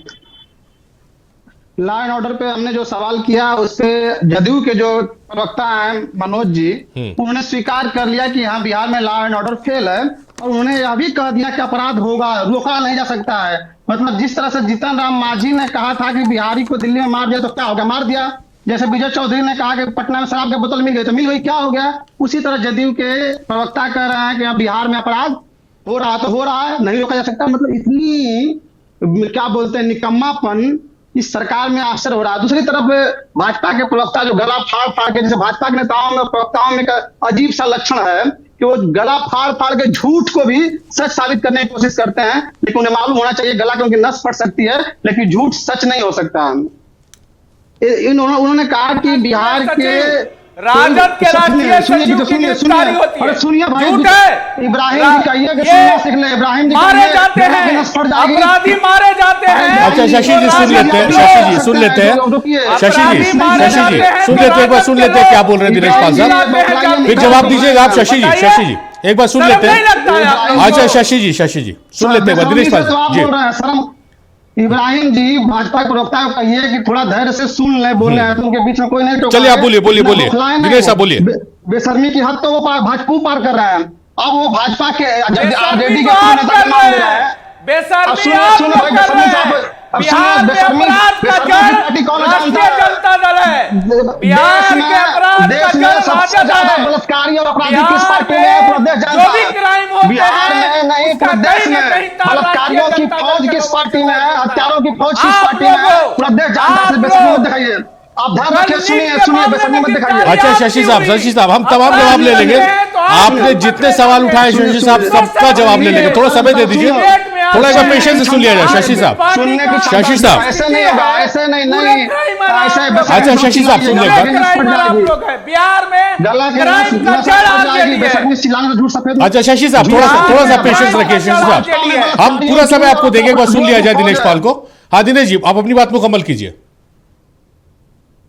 लॉ एंड ऑर्डर पे हमने जो सवाल किया उस पे जदयू के जो प्रवक्ता हैं मनोज जी, उन्होंने स्वीकार कर लिया कि हाँ बिहार में लॉ एंड ऑर्डर फेल है और उन्होंने यह भी कह दिया कि अपराध होगा, रोका नहीं जा सकता है। मतलब जिस तरह से जीतन राम मांझी ने कहा था कि बिहारी को दिल्ली में मार दिया तो क्या हो गया, मार दिया। जैसे विजय चौधरी ने कहा कि पटना में शराब की बोतल मिल गई तो मिल गई, क्या हो गया। उसी तरह जदयू के प्रवक्ता कह रहे हैं कि बिहार में अपराध हो रहा तो हो रहा है, नहीं रोका जा सकता। मतलब इतनी क्या बोलते हैं निकम्मापन इस सरकार में अक्सर हो रहा है। दूसरी तरफ भाजपा के प्रवक्ता जो गला फाड़ फाड़ के, जैसे भाजपा के नेताओं में प्रवक्ताओं में का अजीब सा लक्षण है कि वो गला फाड़ फाड़ के झूठ को भी सच साबित करने की कोशिश करते हैं, लेकिन उन्हें मालूम होना चाहिए गला क्योंकि नस फट सकती है, लेकिन झूठ सच नहीं हो सकता। उन्होंने कहा कि बिहार के राजद के राष्ट्रीय सचिव की गिरफ्तारी होती है, सुनिए भाई, झूठ है। इब्राहिम जी कहिए कि सुनना सीख ले, इब्राहिम जी मारे जाते हैं, अपराधी मारे जाते हैं। अच्छा शशि जी सुन लेते हैं, शशि जी सुन लेते हैं, शशि जी सुन लेते हैं, एक बार सुन लेते हैं क्या बोल रहे हैं दिनेश पाल साहब, फिर जवाब दीजिएगा आप। शशि जी एक बार सुन लेते हैं। अच्छा शशि जी सुन लेते हैं दिनेश पाल जी। इब्राहिम जी भाजपा के प्रवक्ता को कहिए कि थोड़ा धैर्य से सुन ले, बोल रहे हैं तो उनके बीच में कोई नहीं। चलिए आप बोलिए दिनेश साहब बोलिए। बेशर्मी की हद तो वो भाजपा पार कर रहे हैं। अब वो भाजपा के आरजेडी के नेता मान ले रहा है। बिहार में अपराध का जड़ राष्ट्रीय जनता दल है। बिहार के अपराध का जड़ राजद है। बलात्कारी और अपराधी किस पार्टी में है प्रदेश जानता है। जो भी क्राइम होते बिहार में नहीं प्रदेश में बलात्कारियों की फौज किस पार्टी में है, हत्यारों की फौज किस पार्टी में है, प्रदेश जानता है। बेशर्मी मत दिखाइए, आप ध्यान रखिए, सुनिए बेशर्मी मत दिखाइए। अच्छा शशि साहब हम तमाम जवाब ले लेंगे, आपने जितने सवाल उठाए शशि साहब सबका जवाब ले लेंगे, थोड़ा समय दे दीजिए, थोड़ा सा पेशेंस से सुन लिया जाए। शशि साहब ऐसे नहीं होगा, ऐसे नहीं अच्छा शशि साहब सुन लेगा। बिहार में अच्छा शशि साहब थोड़ा सा पेशेंस रखिए। शशि साहब हम पूरा समय आपको देंगे, एक बार सुन लिया जाए दिनेश पाल को। हाँ दिनेश जी आप अपनी बात मुकम्मल कीजिए।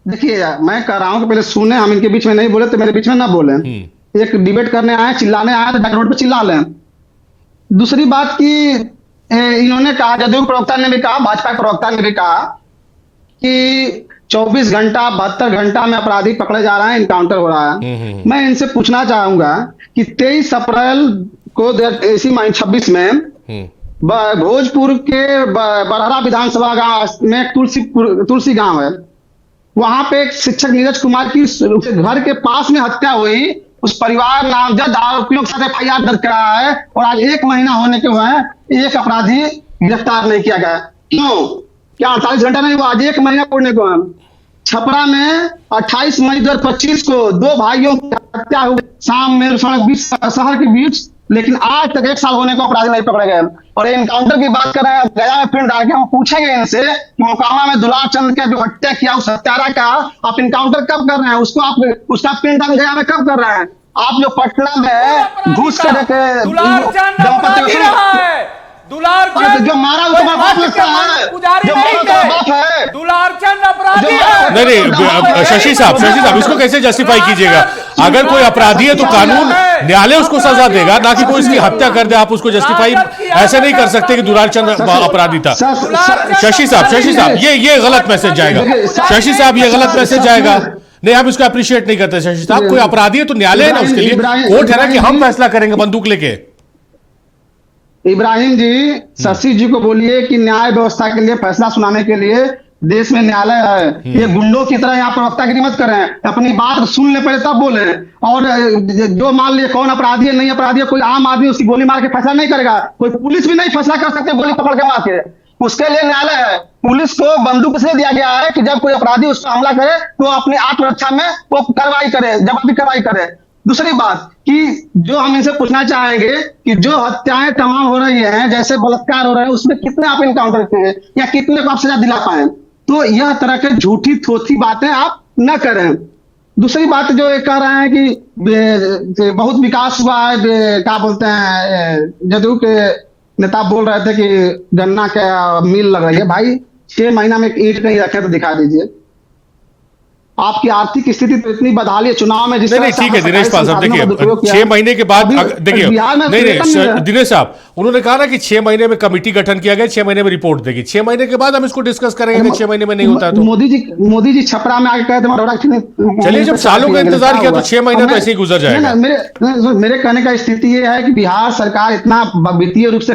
देखिए मैं कह रहा हूं कि पहले सुने, हम इनके बीच में नहीं बोले तो मेरे बीच में ना बोले। एक डिबेट करने आए, चिल्लाने आए तो बैक रोड पे चिल्ला लें। दूसरी बात की इन्होंने कहा, जदयू प्रवक्ता ने भी कहा, भाजपा प्रवक्ता ने भी कहा कि 24 घंटा 72 घंटा में अपराधी पकड़े जा रहे हैं, इनकाउंटर हो रहा है। मैं इनसे पूछना चाहूंगा कि 23 अप्रैल को इसी महीने 26 में भोजपुर के बरहरा विधानसभा गांव में तुलसी गांव है, वहां पे एक शिक्षक नीरज कुमार की उसके घर के पास में हत्या हुई, उस परिवार नामजद आरोपियों के साथ FIR दर्ज कराया है और आज 1 महीना होने के हुए हैं, एक अपराधी गिरफ्तार नहीं किया गया। क्यों? क्या 48 घंटा नहीं हुआ? आज 1 महीना पूर्ण को है। छपरा में 28 मई 2025 को 2 भाइयों की हत्या हुई शाम में शहर के बीच, लेकिन आज तक 1 साल होने को अपराधी नहीं पकड़े गए। और एनकाउंटर की बात कर रहे हैं, गया में फिर डाल के हम पूछेंगे इनसे कि मोकामा में दुलार चंद का जो हत्या किया उस हत्यारा का आप इनकाउंटर कब कर रहे हैं? उसको आप उसका पिंड दान गया में कब कर रहे हैं? आप जो पटना में घूस कर जो मारा उसका बाप लगता है, जो मारा उसका बाप है। दुलारचंद अपराधी नहीं, शशि साहब इसको कैसे जस्टिफाई कीजिएगा? अगर कोई अपराधी है तो कानून, न्यायालय उसको सजा देगा, ना कि कोई इसकी हत्या कर दे। आप उसको जस्टिफाई ऐसे नहीं कर सकते कि दुलारचंद अपराधी था। शशि साहब ये गलत मैसेज जाएगा। शशि साहब ये गलत मैसेज जाएगा। नहीं, आप इसको अप्रिशिएट नहीं करते शशि साहब। कोई अपराधी है तो न्यायालय है ना, उसके लिए कोर्ट है ना कि हम फैसला करेंगे बंदूक लेके। इब्राहिम जी, शशि जी को बोलिए कि न्याय व्यवस्था के लिए फैसला सुनाने के लिए देश में न्यायालय है। ये गुंडों की तरह यहाँ प्रवक्तागिरी मत करें, अपनी बात सुन ले पहले तब बोले। और जो मान लिए कौन अपराधी है नहीं अपराधी है, कोई आम आदमी उसकी गोली मार के फैसला नहीं करेगा। कोई पुलिस भी नहीं फैसला कर सकते गोली पकड़ के मार के। उसके लिए न्यायालय है। पुलिस को बंदूक इसलिए दिया गया है कि जब कोई अपराधी उस पर हमला करे तो अपनी आत्मरक्षा में वो कार्रवाई करे, जवाबी कार्रवाई करे। दूसरी बात कि जो हम इनसे पूछना चाहेंगे कि जो हत्याएं तमाम हो रही हैं, जैसे बलात्कार हो रहे हैं, उसमें कितने आप इनकाउंटर किए या कितने को आप सजा दिला पाए? तो यह तरह के झूठी थोथी बातें आप न करें। दूसरी बात जो ये कह रहे हैं कि बहुत विकास हुआ है, क्या बोलते हैं, जदयू के नेता बोल रहे थे कि गन्ना का मिल लग रही है। भाई 6 महीना में एक ईंट कहीं रखे तो दिखा दीजिए। आपकी आर्थिक स्थिति तो इतनी बदहाली है, चुनाव में जिस नहीं ठीक है दिनेश पाल साहब, देखिए 6 महीने के बाद देखिए नहीं दिनेश साहब उन्होंने कहा ना कि 6 महीने में कमेटी गठन किया गया, 6 महीने में रिपोर्ट देगी। 6 महीने के बाद हम इसको डिस्कस करेंगे। 6 महीने में नहीं होता है तो मोदी जी छपरा में आके कहते चलिए, जब सालों का इंतजार किया तो 6 महीने तो ऐसे ही गुजर जाएगा। मेरे कहने का स्थिति ये है कि बिहार सरकार इतना वित्तीय रूप से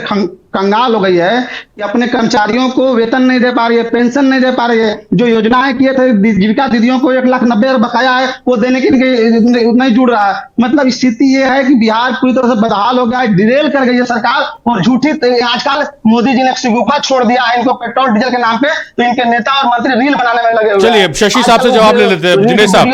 कंगाल हो गई है कि अपने कर्मचारियों को वेतन नहीं दे पा रही है, पेंशन नहीं दे पा रही है। जो योजनाएं किए थे जीविका दीदियों को 1,90,000 बकाया है, वो देने के लिए नहीं जुड़ रहा है। मतलब स्थिति ये है कि बिहार पूरी तरह से बदहाल हो गया है, डिरेल कर गई है सरकार। और झूठी आजकल मोदी जी ने शिगुफा छोड़ दिया है इनको पेट्रोल डीजल के नाम पे, तो इनके नेता और मंत्री रील बनाने में लगे हुए। चलिए शशि साहब से जवाब ले लेते हैं। दिनेश साहब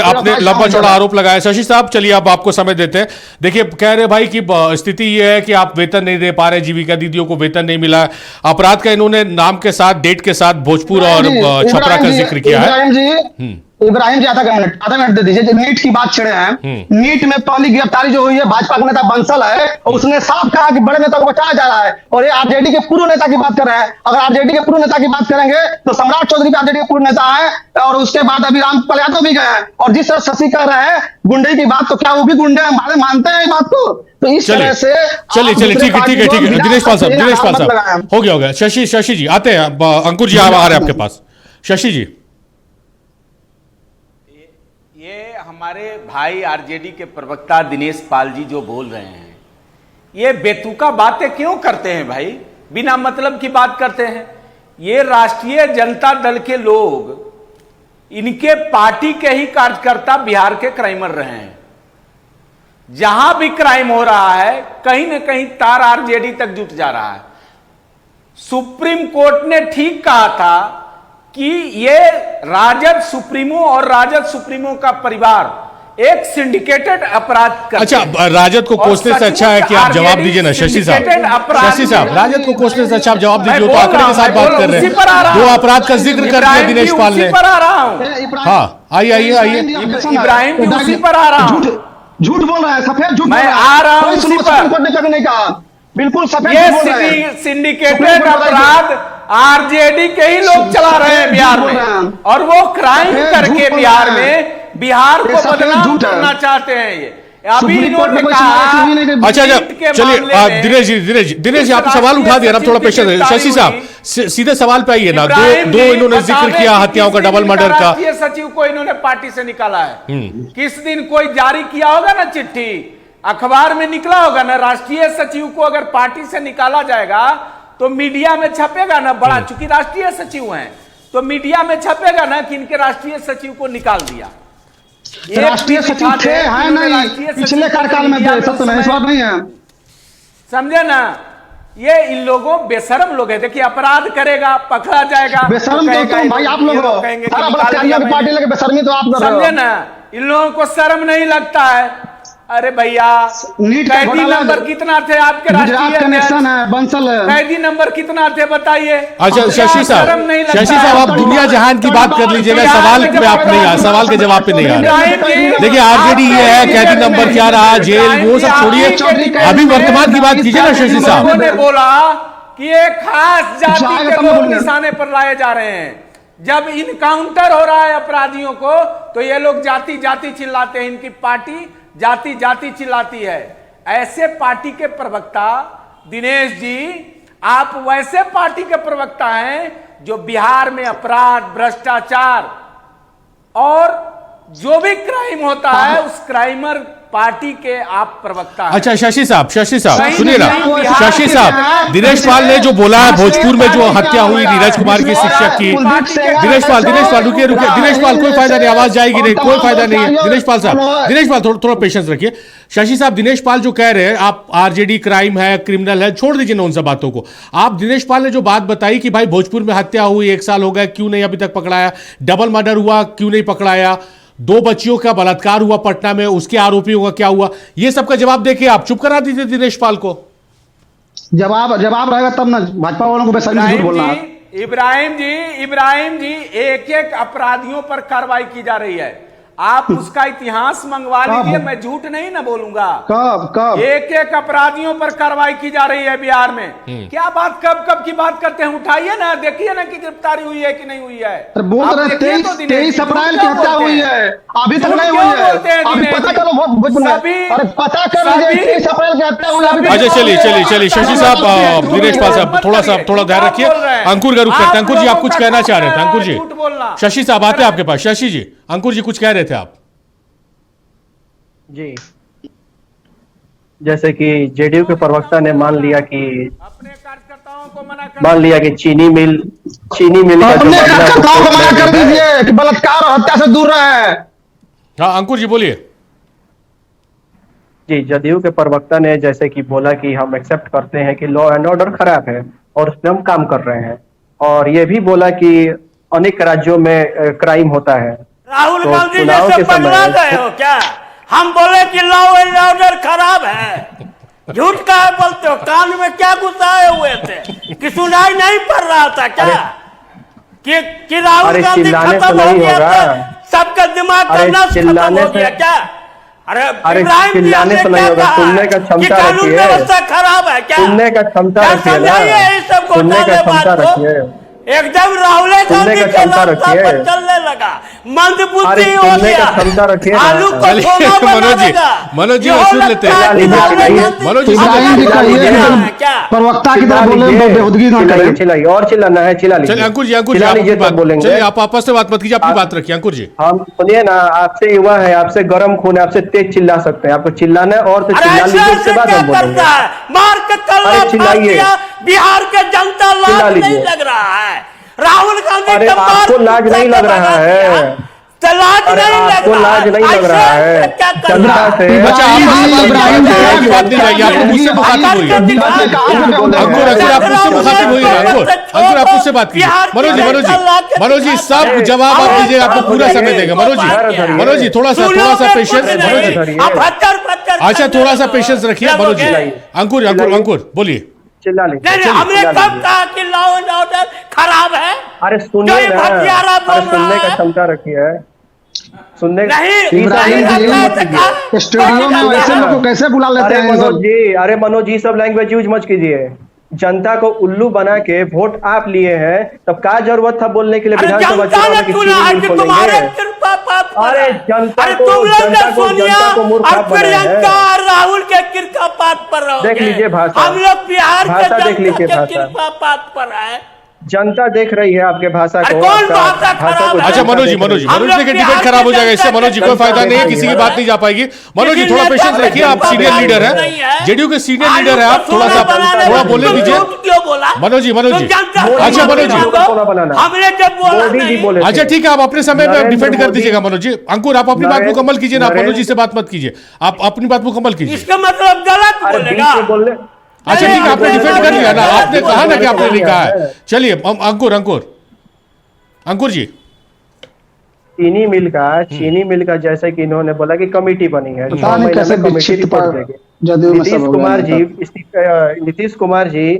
आपने लंबा चौड़ा आरोप लगाया। शशि साहब चलिए अब आपको समय देते हैं। देखिए कह रहे भाई कि स्थिति ये है कि आप वेतन नहीं दे पा रहे, जीविका दीदियों को वेतन नहीं मिला। अपराध का इन्होंने नाम के साथ डेट के साथ भोजपुर और छपरा का जिक्र किया है। इब्राहिम जी आधा मिनट दे दीजिए। नीट की बात छेड़े हैं। नीट में पहली गिरफ्तारी जो हुई है भाजपा के नेता बंसल है, और उसने साफ कहा कि बड़े नेता को बचाया जा रहा है। और ये आरजेडी के पूर्व नेता की बात कर रहे हैं। अगर आरजेडी के पूर्व नेता की बात करेंगे तो सम्राट चौधरी भी आरजेडी के पूर्व नेता है, और उसके बाद अभी रामपाल यादव भी गए हैं। और जिस तरह शशि कर रहे हैं गुंडे की बात, तो क्या वो भी गुंडे हमारे मानते हैं इस बात को? तो इस तरह से चलिए ठीक है दिनेश पाल साहब हो गया। शशि जी आते हैं। अंकुर जी आ रहे हैं आपके पास। शशि जी, ये हमारे भाई आरजेडी के प्रवक्ता दिनेश पाल जी जो बोल रहे हैं, ये बेतुका बातें क्यों करते हैं भाई? बिना मतलब की बात करते हैं। ये राष्ट्रीय जनता दल के लोग, इनके पार्टी के ही कार्यकर्ता बिहार के क्राइमर रहे हैं। जहां भी क्राइम हो रहा है कहीं ना कहीं तार आरजेडी तक जुट जा रहा है। सुप्रीम कोर्ट ने ठीक कहा था कि ये राजद सुप्रीमो और राजद सुप्रीमो का परिवार एक सिंडिकेटेड अपराध करते। अच्छा, राजद को कोसने से अच्छा है कि आप जवाब दीजिए ना शशि साहब। राजद को कोसने से अच्छा आप जवाब दीजिए। तो आंकड़े के साथ बात कर रहे हैं। दो अपराध का जिक्र कर दिया दिनेश पाल ने। हाँ आइए इब्राहिम जी उसी पर आ रहा हूं। झूठ बोल रहा है, सफेद झूठ। मैं आ रहा हूं उसी पर। नहीं कहा, बिल्कुल सफेद। ये सिंडिकेटेड अपराध आरजेडी के ही लोग चला रहे हैं बिहार में, और वो क्राइम करके बिहार को बदनाम करना चाहते हैं। ये अभी इन्होंने कहा। अच्छा चलिए दिनेश जी आपने सवाल उठा दिया, अब थोड़ा पेशेंस। शशि साहब सीधे सवाल पे आइए ना। दो इन्होंने जिक्र किया हत्याओं का, डबल मर्डर का। राष्ट्रीय सचिव को इन्होंने पार्टी से निकाला है। किस दिन कोई जारी किया होगा ना चिट्ठी, अखबार में निकला होगा ना। राष्ट्रीय सचिव को अगर पार्टी से निकाला जाएगा तो मीडिया में छपेगा ना बड़ा, चूंकि राष्ट्रीय सचिव हैं। तो मीडिया में छपेगा ना कि इनके राष्ट्रीय सचिव को निकाल दिया। राष्ट्रीय सचिव थे, है नहीं, पिछले कार्यकाल में थे, सब तो नहीं, इस बात नहीं है, समझे ना। ये इन लोगों बेशरम लोग है। देखिए अपराध करेगा पकड़ा जाएगा, बेशर्म तो भाई आप लोग हो, सारा बलात्कारियों की पार्टी लेके बेशर्मी तो आप कर रहे हो, समझे ना। इन लोगों को शर्म नहीं लगता है। अरे भैया कैदी नंबर कितना थे आपके राष्ट्रीय कनेक्शन है बंसल, कैदी नंबर कितना थे बताइए। अच्छा शशि साहब आप दुनिया जहान की बात कर लीजिएगा, सवाल पे आप नहीं आ, सवाल के जवाब पे नहीं आ रहे। देखिए आरजेडी ये है, कैदी नंबर क्या रहा, जेल, वो सब छोड़िए, अभी वर्तमान की बात कीजिए ना शशि साहब। ने बोला कि एक खास जाति के लोग निशाने पर लाए जा रहे हैं। जब इनकाउंटर हो रहा है अपराधियों को तो ये लोग जाति जाति चिल्लाते हैं, इनकी पार्टी जाति जाति चिल्लाती है। ऐसे पार्टी के प्रवक्ता दिनेश जी, आप वैसे पार्टी के प्रवक्ता हैं जो बिहार में अपराध, भ्रष्टाचार और जो भी क्राइम होता है उस क्राइमर पार्टी के आप प्रवक्ता हैं। अच्छा शशि साहब सुनिए ना, शशि साहब दिनेश पाल ने जो बोला है भोजपुर में जो हत्या हुई नीरज कुमार की शिक्षक की, दिनेश पाल रुकिए दिनेश पाल, कोई फायदा नहीं, आवाज जाएगी नहीं, कोई फायदा नहीं है। दिनेश पाल थोड़ा पेशेंस रखिए। शशि साहब दिनेश पाल जो कह रहे हैं आप आरजेडी क्राइम है, क्रिमिनल है, छोड़ दीजिए ना उन सब बातों को। आप दिनेश पाल ने जो बात बताई कि भाई भोजपुर में हत्या हुई 1 साल हो गया, क्यों नहीं अभी तक पकड़ाया, डबल मर्डर हुआ क्यों नहीं पकड़ाया, 2 बच्चियों का बलात्कार हुआ पटना में, उसके आरोपियों का क्या हुआ, ये सब का जवाब देके आप चुप करा दीजिए दिनेश पाल को। जवाब रहेगा तब ना भाजपा वालों को बेशर्मी झूठ बोलना है। इब्राहिम जी एक एक अपराधियों पर कार्रवाई की जा रही है। आप उसका इतिहास मंगवा लीजिए, मैं झूठ नहीं ना बोलूंगा। कब एक एक अपराधियों पर कार्रवाई की जा रही है बिहार में। क्या बात कब की बात करते हैं, उठाइए ना, देखिए ना कि गिरफ्तारी हुई है कि नहीं हुई है। बोल रहे 23 अप्रैल की हत्या हुई है, अभी तक नहीं हुई है, अभी पता करो, पता कर लीजिए 23 अप्रैल की हत्या हुई है। अच्छा चलिए शशि साहब, दिनेश पाल साहब थोड़ा ध्यान रखिए। अंकुर का रुख करते हैं। अंकुर जी आप कुछ कहना चाह रहे थे, अंकुर जी। शशि साहब आते हैं आपके पास। शशि जी, अंकुर जी कुछ कह रहे थे आप जी। जैसे कि जेडीयू के प्रवक्ता ने मान लिया कि चीनी मिल कर दीजिए कि बलात्कार और हत्या से दूर रहे। हाँ अंकुर जी बोलिए। जी, जदयू के प्रवक्ता ने जैसे कि बोला कि हम एक्सेप्ट करते हैं कि लॉ एंड ऑर्डर खराब है और उस पर हम काम कर रहे हैं, और ये भी बोला कि अनेक राज्यों में क्राइम होता है। राहुल गांधी जैसे पगला गए हो क्या? हम बोले कि लॉ एंड ऑर्डर खराब है, झूठ का बोलते हो? कान में क्या घुसाए हुए थे कि सुनाई नहीं पड़ रहा था क्या कि राहुल गांधी खत्म हो गया था, सबका दिमाग का नस खत्म हो गया क्या? अरे चिल्लाने से नहीं होगा, सुनने का क्षमता रखिए, व्यवस्था खराब है क्या? सुनने का क्षमता रखिए, एकदम राहुल गांधी के रास्ता पर चलने लगा, मंद बुद्धि हो गया, आलू को सोना बना देगा। मनोज जी सुन लेते हैं, मनोज जी प्रवक्ता की तरह बोले, बेहूदगी ना करें। चिल्लाइए और चिल्लाना है, चिल्ला लीजिए। अंकुर जी बोलेंगे, आप आपस से बात मत कीजिए, अपनी बात रखिए। अंकुर जी हम सुनिए ना, आपसे युवा है, आपसे गर्म खून है, आपसे तेज चिल्ला सकते हैं, आपको चिल्लाना है और तो चिल्ला लीजिए, उसके बाद हम बोलेंगे। मार के चिल्लाइए, बिहार के जनता लाज नहीं लग रहा है। राहुल गांधी अरे आपको लाज नहीं लग रहा है, आपको लाज नहीं लग रहा है जनता से। अंकुर आप मुझसे बात कीजिए। मनोज जी सब जवाब आप दीजिए, आपको पूरा समय देगा। मनोज जी थोड़ा सा पेशेंस। अच्छा थोड़ा सा पेशेंस रखिए मनोज जी। अंकुर बोलिए। हमने कब कहा कि लॉ एंड ऑर्डर खराब है? अरे सुनिए ना, सुनने का क्षमता रखिए, सुनने स्टूडियो में वैसे लोग को कैसे बुला लेते हैं? अरे मनोज जी सब लैंग्वेज यूज मत कीजिए। जनता को उल्लू बना के वोट आप लिए हैं, तब क्या जरूरत था बोलने के लिए विधानसभा चुनाव में? अरे जनता को मूर्ख राहुल के किरका पात पर देख लीजिए भाषा, हम लोग बिहार भाषा देख लीजिए, किरका पात पर है। जनता देख रही है आपके भाषा को। कौन आपका भाषा खराब को है? अच्छा मनोज जी, मनोज जी, मनोज जी के डिबेट खराब हो जाएगा इससे। मनोज जी कोई फायदा नहीं है, किसी की बात नहीं जा पाएगी। मनोज जी थोड़ा पेशेंस रखिए, आप सीनियर लीडर है, जेडीयू के सीनियर लीडर है आप, थोड़ा बोलने दीजिए। मनोज जी, मनोज जी, अच्छा मनोज जी, हमने जब मोदी जी बोले अच्छा ठीक है, आप अपने समय में नरेंद्र डिफेंड कर मोदी- दीजिएगा। मनोज जी, अंकुर आप अपनी बात मुकम्मल कीजिए ना, आप मनोज जी से बात मत कीजिए, आप अपनी बात मुकम्मल कीजिए। इसका मतलब गलत अरे बीच बोलेगा। में बोलने अच्छा ठीक है, आपने डिफेंड कर लिया ना, आपने कहा ना कि आपने नहीं कहा है। है। चलिए अंकुर जी, चीनी मिल का जैसे कि इन्होंने बोला कि कमिटी बनी है, पता नहीं कैसे विक्षिप्त रिपोर्ट देगी। जदयू में सब नीतीश हो कुमार गया जी नीतीश कुमार जी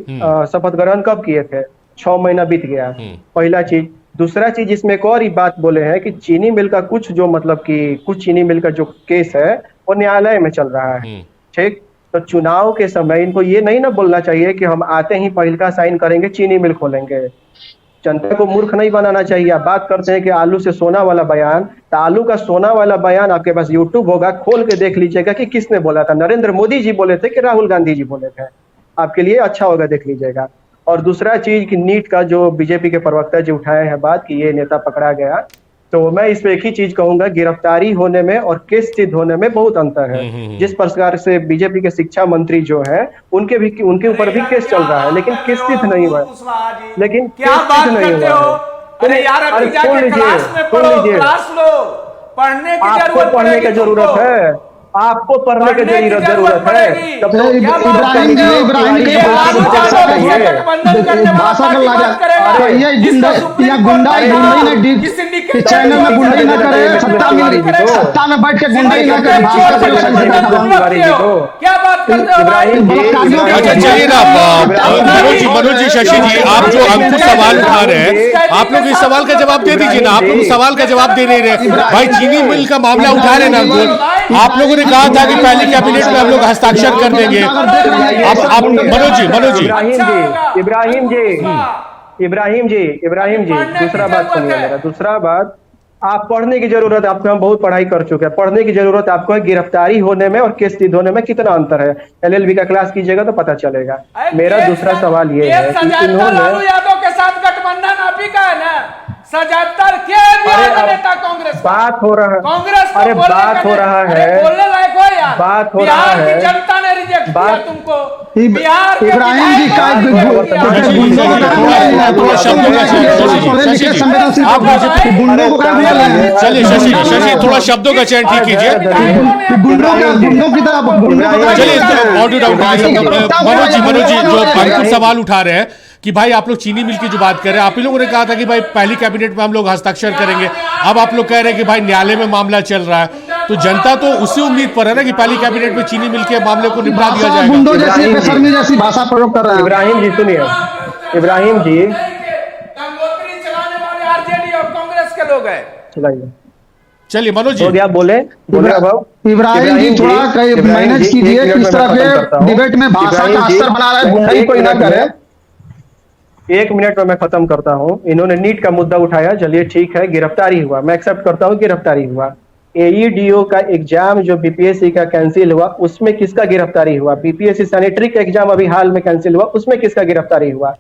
शपथ ग्रहण कब किए थे? 6 महीना बीत गया। पहला चीज। दूसरा चीज, इसमें एक और ही बात बोले हैं कि चीनी मिल का कुछ जो मतलब कि कुछ चीनी मिल का जो केस है वो न्यायालय में चल रहा है। ठीक, तो चुनाव के समय इनको ये नहीं ना बोलना चाहिए कि हम आते ही पहल का साइन करेंगे, चीनी मिल खोलेंगे। जनता को मूर्ख नहीं बनाना चाहिए। आप बात करते हैं कि आलू से सोना वाला बयान, तो आलू का सोना वाला बयान आपके पास यूट्यूब होगा, खोल के देख लीजिएगा कि किसने बोला था। नरेंद्र मोदी जी बोले थे कि राहुल गांधी जी बोले थे? आपके लिए अच्छा होगा, देख लीजिएगा। और दूसरा चीज कि नीट का जो बीजेपी के प्रवक्ता जी उठाए हैं बात कि ये नेता पकड़ा गया, तो मैं इस पे एक ही चीज कहूंगा, गिरफ्तारी होने में और केस सिद्ध होने में बहुत अंतर है। जिस प्रकार से बीजेपी के शिक्षा मंत्री जो है उनके ऊपर भी केस चल रहा है, लेकिन केस सिद्ध नहीं हुआ है। लेकिन क्या केस बात सिद्ध नहीं करते हुआ हो? है। अरे यार अभी जाके क्लास में पढ़ो, क्लास लो, पढ़ने की आपको जरूरत पढ़ने की पड़ेगी जरूरत तुमको। है, आपको पढ़ने की जरूरत है। तब तो इब्राहिम जी, इब्राहिम जी भाषा का लाजा ये गुंडाई ने चैनल में गुंडाई ना करे, सत्ता में बैठ के गुंडाई ना करे। क्या बात करते हो भाई? अच्छा चलिए ना, मनोज जी, शशि जी, आप जो अंकुर सवाल उठा रहे हैं, आप लोग इस सवाल का जवाब दे दीजिए ना। आप लोग सवाल का जवाब दे नहीं रहे भाई। चीनी मिल का मामला उठा रहे ना अंकुर, आप लोगों ने कहा था कि पहली कैबिनेट में हम लोग हस्ताक्षर कर देंगे। अब मनोज जी, इब्राहिम जी, दूसरा बात सुनिए मेरा। दूसरा बात, आप पढ़ने की जरूरत है आपको, हम बहुत पढ़ाई कर चुके हैं। पढ़ने की जरूरत आपको है गिरफ्तारी होने में और केस सिद्ध होने में कितना अंतर है। एलएलबी का क्लास कीजिएगा तो पता चलेगा। मेरा दूसरा सवाल ये है कि इन्होंने लालू यादव के साथ गठबंधन आप ही का है ना? 77 के नेता कांग्रेस, बात हो रहा है, कांग्रेस अरे बात हो रहा है, बोलने लायक हो यार। बात हो बिहार रहा की है, जनता ने रिजेक्ट किया बात- तुमको। बिहार के इब्राहिम जी का चलिए शशि थोड़ा शब्दों का चयन ठीक कीजिए। गुंडों की तरह चलिए मनोज जी जो अंकुर सवाल उठा रहे हैं कि भाई आप लोग चीनी मिल की जो बात कर रहे हैं, आप ही लोगों ने कहा था कि भाई पहली कैबिनेट में हम लोग हस्ताक्षर करेंगे। अब आप लोग कह रहे हैं कि भाई न्यायालय में मामला चल रहा है, तो जनता तो उसी उम्मीद पर है ना कि पहली कैबिनेट में चीनी मिल के मामले को निपटा दिया जाएगा। गुंडों जैसी बेशर्मी जैसी भाषा प्रयोग कर रहे हैं। इब्राहिम जी सुनिए, इब्राहिम जी गंगोत्री चलाने वाले आरजेडी और कांग्रेस के लोग हैं। चलाइए, चलिए मनोज जी, हो गया, बोले अब इब्राहिम जी थोड़ा मैनेज कीजिए, किस तरह के डिबेट में भाषा का असर बना रहा है, गुंडाई कोई ना करे। 1 मिनट में मैं खत्म करता हूं। इन्होंने नीट का मुद्दा उठाया, चलिए ठीक है, गिरफ्तारी हुआ, मैं एक्सेप्ट करता हूं गिरफ्तारी हुआ। एईडीओ का एग्जाम जो बीपीएससी का कैंसिल हुआ, उसमें किसका गिरफ्तारी हुआ? बीपीएससी सैनिटरी का एग्जाम अभी हाल में कैंसिल हुआ, उसमें किसका गिरफ्तारी हुआ?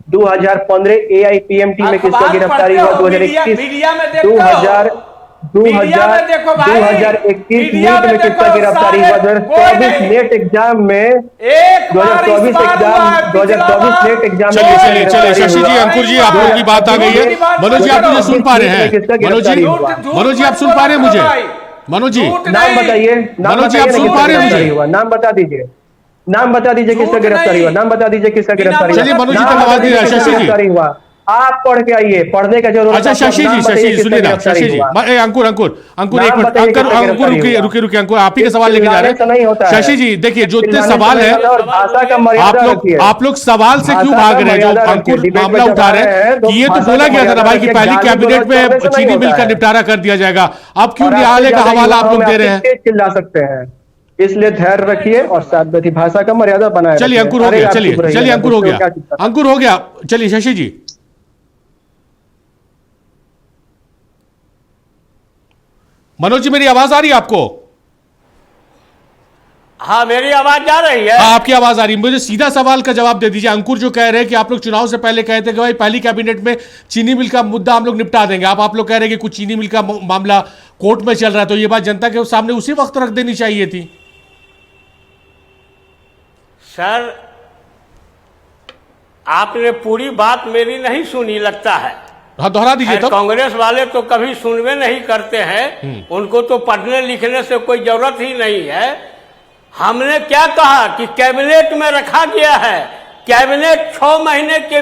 2015 एआईपीएमटी में किसका गिरफ्तारी हुआ? 2021 मीडिया में देखो, 2021 नीट में किसका गिरफ्तारी हुआ? 2024 नेट एग्जाम में 2024 नेट एग्जाम चलिए शशि जी, अंकुर जी, आप लोगों की बात आ गई है। मनोज जी आप मुझे सुन पा रहे हैं? मनोज जी आप सुन पा रहे हैं मुझे? मनोज जी नाम बताइए, मनोज जी आप सुन पा रहे हैं मुझे? नाम बता दीजिए, नाम बता दीजिए किसका गिरफ्तारी हुआ, नाम बता दीजिए किसका गिरफ्तारी हुआ। चलिए मनोज जी तक आवाज दे रहा है। शशि जी हुआ, आप पढ़ के आइए, पढ़ने का जरूरत। अच्छा शशि जी सुनिए ना, शशि जी अंकुर एक मिनट, अंकुर रुकिए अंकुर, आप ही का सवाल लेके जा रहे हैं। शशि जी देखिए, जो इतने सवाल है, आप लोग सवाल से क्यों भाग रहे हैं? जो अंकुर मामला उठा रहे हैं कि ये तो बोला गया था ना भाई कि पहली कैबिनेट में चीनी मिल का निपटारा कर दिया जाएगा, अब क्यों न्यायालय का हवाला आप लोग दे रहे हैं? चिल्ला सकते हैं, इसलिए धैर्य रखिए और साथ भाषा का मर्यादा बनाए। चलिए अंकुर हो गया, चलिए अंकुर हो गया, चलिए शशि जी। मनोज जी मेरी आवाज आ रही है आपको? हाँ, मेरी आवाज जा रही है? हाँ, आपकी आवाज आ रही है। मुझे सीधा सवाल का जवाब दे दीजिए। अंकुर जो कह रहे हैं कि आप लोग चुनाव से पहले कहे थे कि भाई पहली कैबिनेट में चीनी मिल का मुद्दा हम लोग निपटा देंगे, आप लोग कह रहे हैं कि कुछ चीनी मिल का मामला कोर्ट में चल रहा है, तो ये बात जनता के सामने उसी वक्त रख देनी चाहिए थी। सर, आपने पूरी बात मेरी नहीं सुनी लगता है। हाँ, दोहरा दीजिए तब। कांग्रेस वाले तो कभी सुनवे नहीं करते हैं, उनको तो पढ़ने लिखने से कोई जरूरत ही नहीं है। हमने क्या कहा कि कैबिनेट में रखा गया है, कैबिनेट 6 महीने के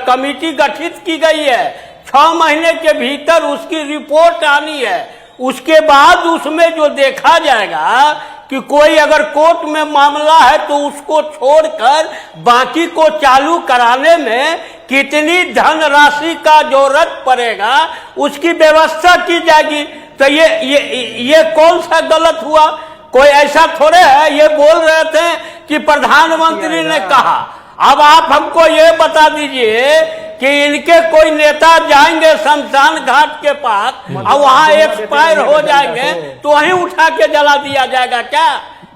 कमेटी गठित की गई है, 6 महीने के भीतर उसकी रिपोर्ट आनी है, उसके बाद उसमें जो देखा जाएगा कि कोई अगर कोर्ट में मामला है तो उसको छोड़कर बाकी को चालू कराने में कितनी धनराशि का जरूरत पड़ेगा उसकी व्यवस्था की जाएगी। तो ये कौन सा गलत हुआ? कोई ऐसा थोड़े है, ये बोल रहे थे कि प्रधानमंत्री ने कहा। अब आप हमको ये बता दीजिए कि इनके कोई नेता जाएंगे शमशान घाट के पास और वहां एक्सपायर हो जाएंगे तो वहीं उठा के जला दिया जाएगा क्या?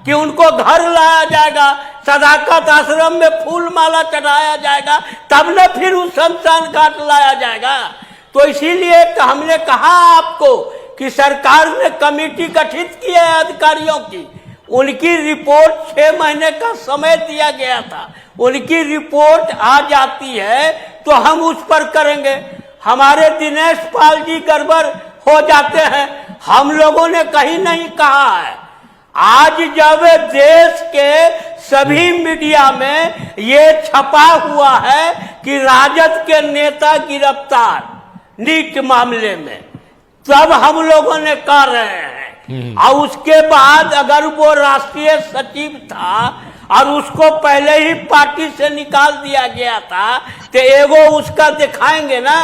कि उनको घर लाया जाएगा, सदाकत आश्रम में फूल माला चढ़ाया जाएगा, तब न फिर उस शमशान घाट लाया जाएगा? तो इसीलिए तो हमने कहा आपको कि सरकार ने कमेटी गठित की है अधिकारियों की, उनकी रिपोर्ट 6 महीने का समय दिया गया था, उनकी रिपोर्ट आ जाती है तो हम उस पर करेंगे। हमारे दिनेश पाल जी गड़बड़ हो जाते हैं, हम लोगों ने कहीं नहीं कहा है। आज जब देश के सभी मीडिया में ये छपा हुआ है कि राजद के नेता गिरफ्तार नीट मामले में, तब हम लोगों ने कह रहे हैं। और उसके बाद अगर वो राष्ट्रीय सचिव था और उसको पहले ही पार्टी से निकाल दिया गया था तो एगो उसका दिखाएंगे ना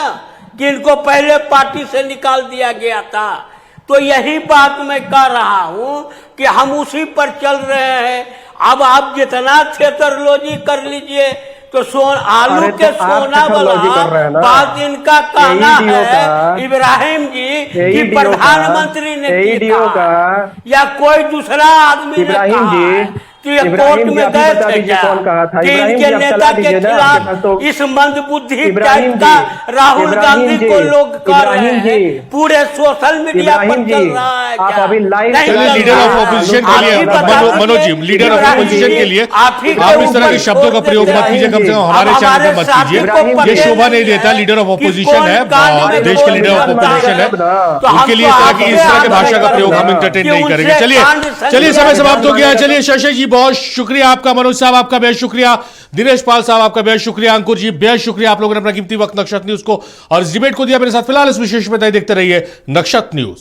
कि इनको पहले पार्टी से निकाल दिया गया था। तो यही बात मैं कह रहा हूं कि हम उसी पर चल रहे हैं। अब आप जितना थिएटरलॉजी कर लीजिए तो आलू के सोना वाला बात इनका कहना है इब्राहिम जी कि प्रधानमंत्री ने कहा या कोई दूसरा आदमी ने कहा कि ये कोर्ट में गए थे क्या कि इनके नेता के खिलाफ इस मंदबुद्धि टाइप का राहुल गांधी को लोग कर रहे हैं, पूरे सोशल मीडिया पर चल रहा है क्या? लीडर ऑफ ऑपोजिशन के लिए Manoj ji, leader of opposition के लिए आप इस तरह के शब्दों का प्रयोग मत कीजिए, कम से कम हमारे चैनल पे मत कीजिए, ये शोभा नहीं देता। लीडर ऑफ ऑपोजिशन है, देश के लीडर ऑफ ऑपोजिशन है, उनके लिए इस तरह के भाषा का प्रयोग हम एंटरटेन नहीं करेंगे। चलिए समय समाप्त हो गया। चलिए शशि जी बहुत शुक्रिया आपका, मनोज साहब आपका बेहद शुक्रिया, दिनेश पाल साहब आपका बेहद शुक्रिया, अंकुर जी बेहद शुक्रिया, आप लोगों ने अपना कीमती वक्त नक्षत्र न्यूज को और इस डिबेट को दिया मेरे साथ। फिलहाल इस विशेष में देखते रहिए नक्षत्र न्यूज।